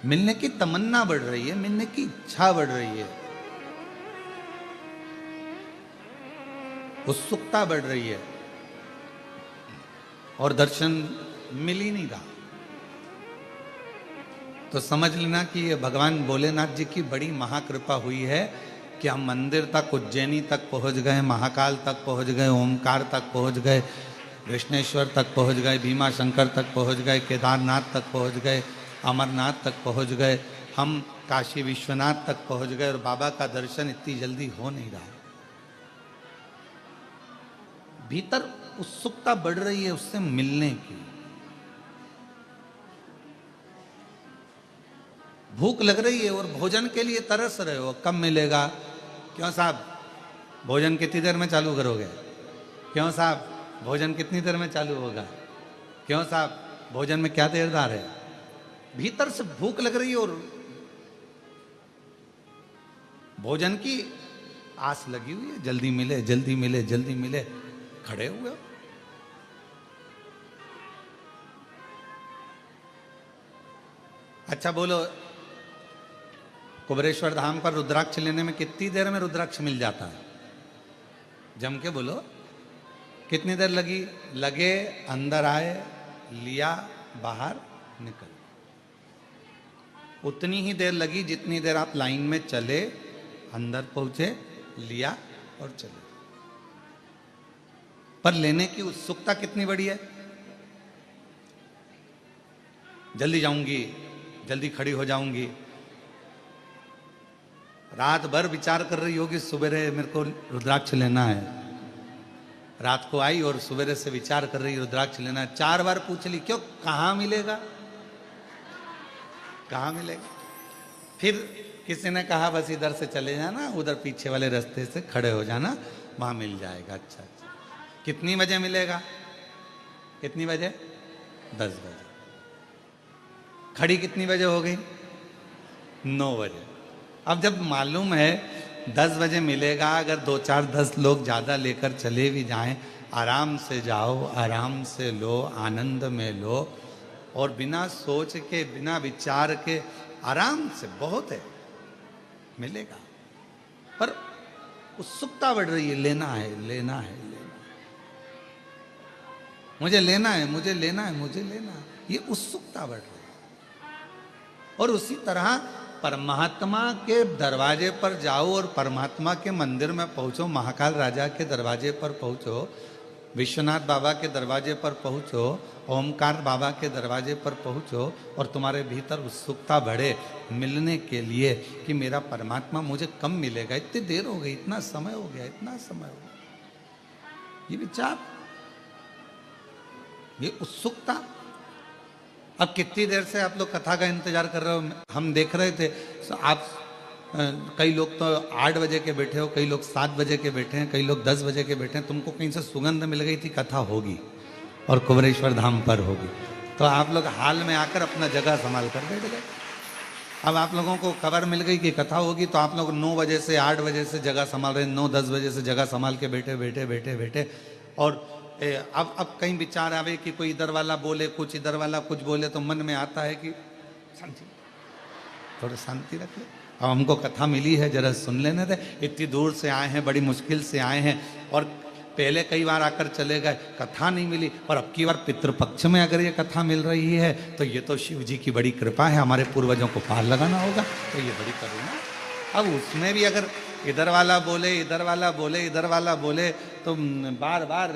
मिलने की तमन्ना बढ़ रही है, मिलने की इच्छा बढ़ रही है, उत्सुकता बढ़ रही है और दर्शन मिल ही नहीं रहा। तो समझ लेना कि ये भगवान भोलेनाथ जी की बड़ी महाकृपा हुई है कि हम मंदिर तक, उज्जैनी तक पहुंच गए, महाकाल तक पहुंच गए, ओमकार तक पहुंच गए, कृष्णेश्वर तक पहुंच गए, भीमा शंकर तक पहुंच गए, केदारनाथ तक पहुंच गए, अमरनाथ तक पहुंच गए, हम काशी विश्वनाथ तक पहुंच गए और बाबा का दर्शन इतनी जल्दी हो नहीं रहा। भीतर उत्सुकता बढ़ रही है उससे मिलने की, भूख लग रही है और भोजन के लिए तरस रहे हो, कब मिलेगा? क्यों साहब भोजन कितनी देर में चालू करोगे? क्यों साहब भोजन कितनी देर में चालू होगा? क्यों साहब भोजन में क्या देरदार है? भीतर से भूख लग रही है और भोजन की आस लगी हुई है, जल्दी मिले, जल्दी मिले, जल्दी मिले, खड़े हुए हो। अच्छा बोलो, कुबेरेश्वर धाम पर रुद्राक्ष लेने में कितनी देर में रुद्राक्ष मिल जाता है? जम के बोलो, कितनी देर लगी? लगे, अंदर आए, लिया, बाहर निकल। उतनी ही देर लगी जितनी देर आप लाइन में चले, अंदर पहुंचे, लिया और चले। पर लेने की उत्सुकता कितनी बड़ी है? जल्दी जाऊंगी, जल्दी खड़ी हो जाऊंगी। रात भर विचार कर रही होगी, सुबह मेरे को रुद्राक्ष लेना है। रात को आई और सुबह से विचार कर रही रुद्राक्ष लेना है। 4 बार पूछ ली, क्यों, कहाँ मिलेगा, कहाँ मिलेगा? फिर किसी ने कहा बस इधर से चले जाना, उधर पीछे वाले रास्ते से खड़े हो जाना, वहां मिल जाएगा। अच्छा अच्छा, कितनी बजे मिलेगा? कितनी बजे? 10 बजे। खड़ी कितनी बजे हो गई? 9 बजे। अब जब मालूम है 10 बजे मिलेगा, अगर 2 4 10 लोग ज़्यादा लेकर चले भी जाएं, आराम से जाओ, आराम से लो, आनंद में लो और बिना सोच के, बिना विचार के आराम से, बहुत है, मिलेगा। पर उत्सुकता बढ़ रही है, लेना है, लेना है, लेना, मुझे लेना है, मुझे लेना है, मुझे लेना है, ये उत्सुकता बढ़ रही है। और उसी तरह परमात्मा के दरवाजे पर जाओ और परमात्मा के मंदिर में पहुंचो, महाकाल राजा के दरवाजे पर पहुंचो विश्वनाथ बाबा के दरवाजे पर पहुंचो, ओमकार बाबा के दरवाजे पर पहुंचो और तुम्हारे भीतर उत्सुकता बढ़े मिलने के लिए कि मेरा परमात्मा मुझे कब मिलेगा, इतनी देर हो गई, इतना समय हो गया, इतना समय हो गया, ये विचार, ये उत्सुकता। अब कितनी देर से आप लोग कथा का इंतजार कर रहे हो, हम देख रहे थे आप कई लोग तो 8 बजे के बैठे हो, कई लोग 7 बजे के बैठे हैं, कई लोग 10 बजे के बैठे हैं। तुमको कहीं से सुगंध मिल गई थी कथा होगी और कुबरेश्वर धाम पर होगी, तो आप लोग हाल में आकर अपना जगह संभाल कर बैठ गए। अब आप लोगों को खबर मिल गई कि कथा होगी, तो आप लोग 9 बजे से 8 बजे से जगह संभाल रहे हैं, 9-10 बजे से जगह संभाल के बैठे बैठे बैठे बैठे और अब कहीं विचार आवे कि कोई इधर वाला बोले कुछ, इधर वाला कुछ बोले, तो मन में आता है कि शांति, थोड़ा शांति रख ले। अब हमको कथा मिली है, जरा सुन लेने दे, इतनी दूर से आए हैं, बड़ी मुश्किल से आए हैं, और पहले कई बार आकर चले गए, कथा नहीं मिली, और अब की बार पितृपक्ष में अगर ये कथा मिल रही है तो ये तो शिव जी की बड़ी कृपा है, हमारे पूर्वजों को पार लगाना होगा, तो ये बड़ी करुणा। अब उसमें भी अगर इधर वाला बोले, इधर वाला बोले, इधर वाला बोले, तो बार बार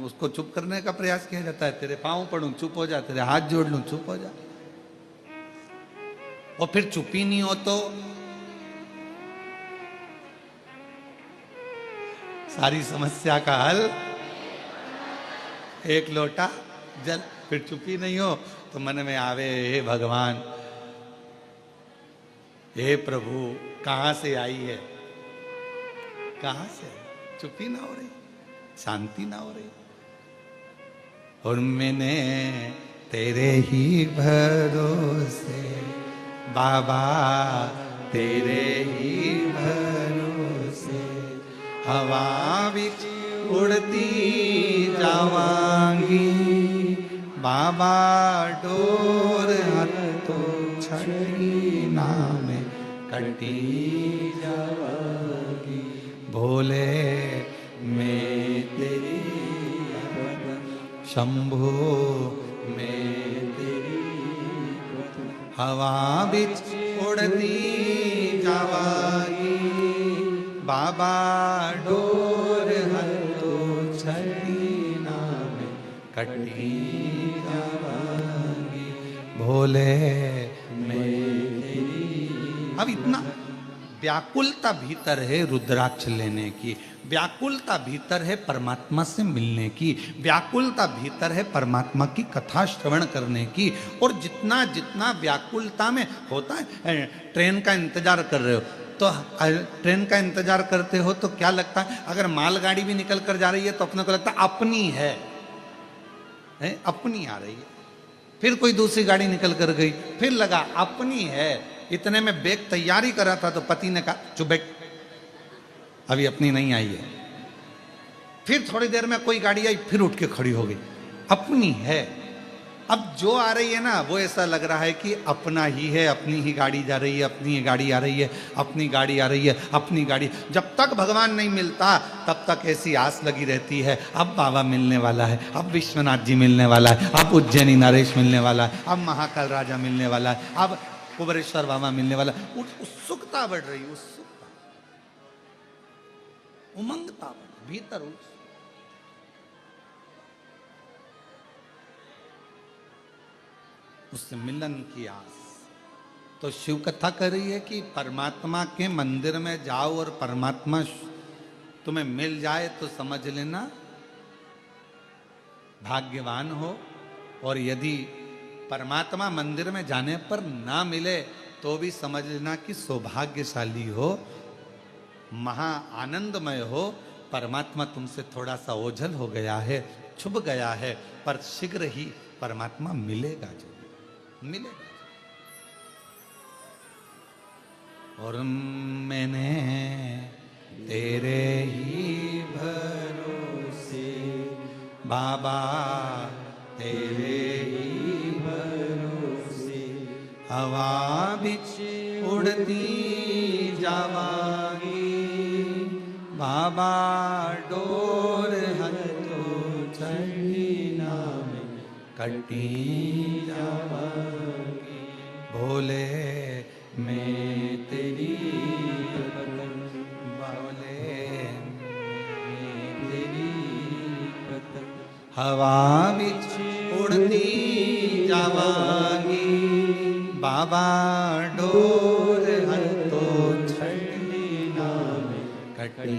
उसको चुप करने का प्रयास किया जाता है। तेरे पाँव पड़ूं चुप हो जा, तेरे हाथ जोड़ लूं चुप हो जा, और फिर चुप ही नहीं हो तो सारी समस्या का हल एक लोटा जल। फिर चुप ही नहीं हो तो मन में आवे, हे भगवान, हे प्रभु, कहां से आई है, कहां से, चुप ही ना हो रही, शांति ना हो रही। और मैंने तेरे ही भरोसे बाबा, तेरे ही भरोसे हवा बिच उड़ती जावांगी, बाबा डोर हथों छड़ी नाम कटी जावांगी, भोले मैं तेरी शंभो मैं तेरी हवा बिच उड़ती जावागी, बाबा डोर हथों छड़ी नाम कटी जावागी, भोले मैं तेरी। अब इतना व्याकुलता भीतर है रुद्राक्ष लेने की, व्याकुलता भीतर है परमात्मा से मिलने की, व्याकुलता भीतर है परमात्मा की कथा श्रवण करने की। और जितना जितना व्याकुलता में होता है, ट्रेन का इंतजार कर रहे हो तो ट्रेन का इंतजार करते हो तो क्या लगता है, अगर मालगाड़ी भी निकल कर जा रही है तो अपने को लगता है अपनी है, अपनी आ रही है। फिर कोई दूसरी गाड़ी निकल कर गई, फिर लगा अपनी है। इतने में बैग तैयारी करा था तो पति ने कहा चुप बैठ, अभी अपनी नहीं आई है। फिर थोड़ी देर में कोई गाड़ी आई, फिर उठ के खड़ी हो गई, अपनी है। अब जो आ रही है ना, वो ऐसा लग रहा है कि अपना ही है, अपनी ही गाड़ी जा रही है, अपनी ही गाड़ी आ रही है, अपनी गाड़ी आ रही है, अपनी गाड़ी। जब तक भगवान नहीं मिलता तब तक ऐसी आस लगी रहती है, अब बाबा मिलने वाला है, अब विश्वनाथ जी मिलने वाला है, अब उज्जैनी नरेश मिलने वाला है, अब महाकाल राजा मिलने वाला है, अब कुबरेश्वर बाबा मिलने वाला। उत्सुकता बढ़ रही, उत्सुकता, उमंगता बढ़ भीतर, उससे मिलन की आस। तो शिव कथा कर रही है कि परमात्मा के मंदिर में जाओ और परमात्मा तुम्हें मिल जाए तो समझ लेना भाग्यवान हो, और यदि परमात्मा मंदिर में जाने पर ना मिले तो भी समझ लेना कि सौभाग्यशाली हो, महा आनंदमय हो। परमात्मा तुमसे थोड़ा सा ओझल हो गया है, छुप गया है, पर शीघ्र ही परमात्मा मिलेगा, जरूर मिलेगा। और मैंने तेरे ही भरोसे बाबा, तेरे ही भरोसे हवा बिच उड़ती जावागी, बाबा डोर हथों छड़ी नाम कटी जावागी, भोले मैं तेरी भोले मैं तेरी हवा बिच उड़ती जावांगी बाबा डोर हंतो छड़ी नाम कटी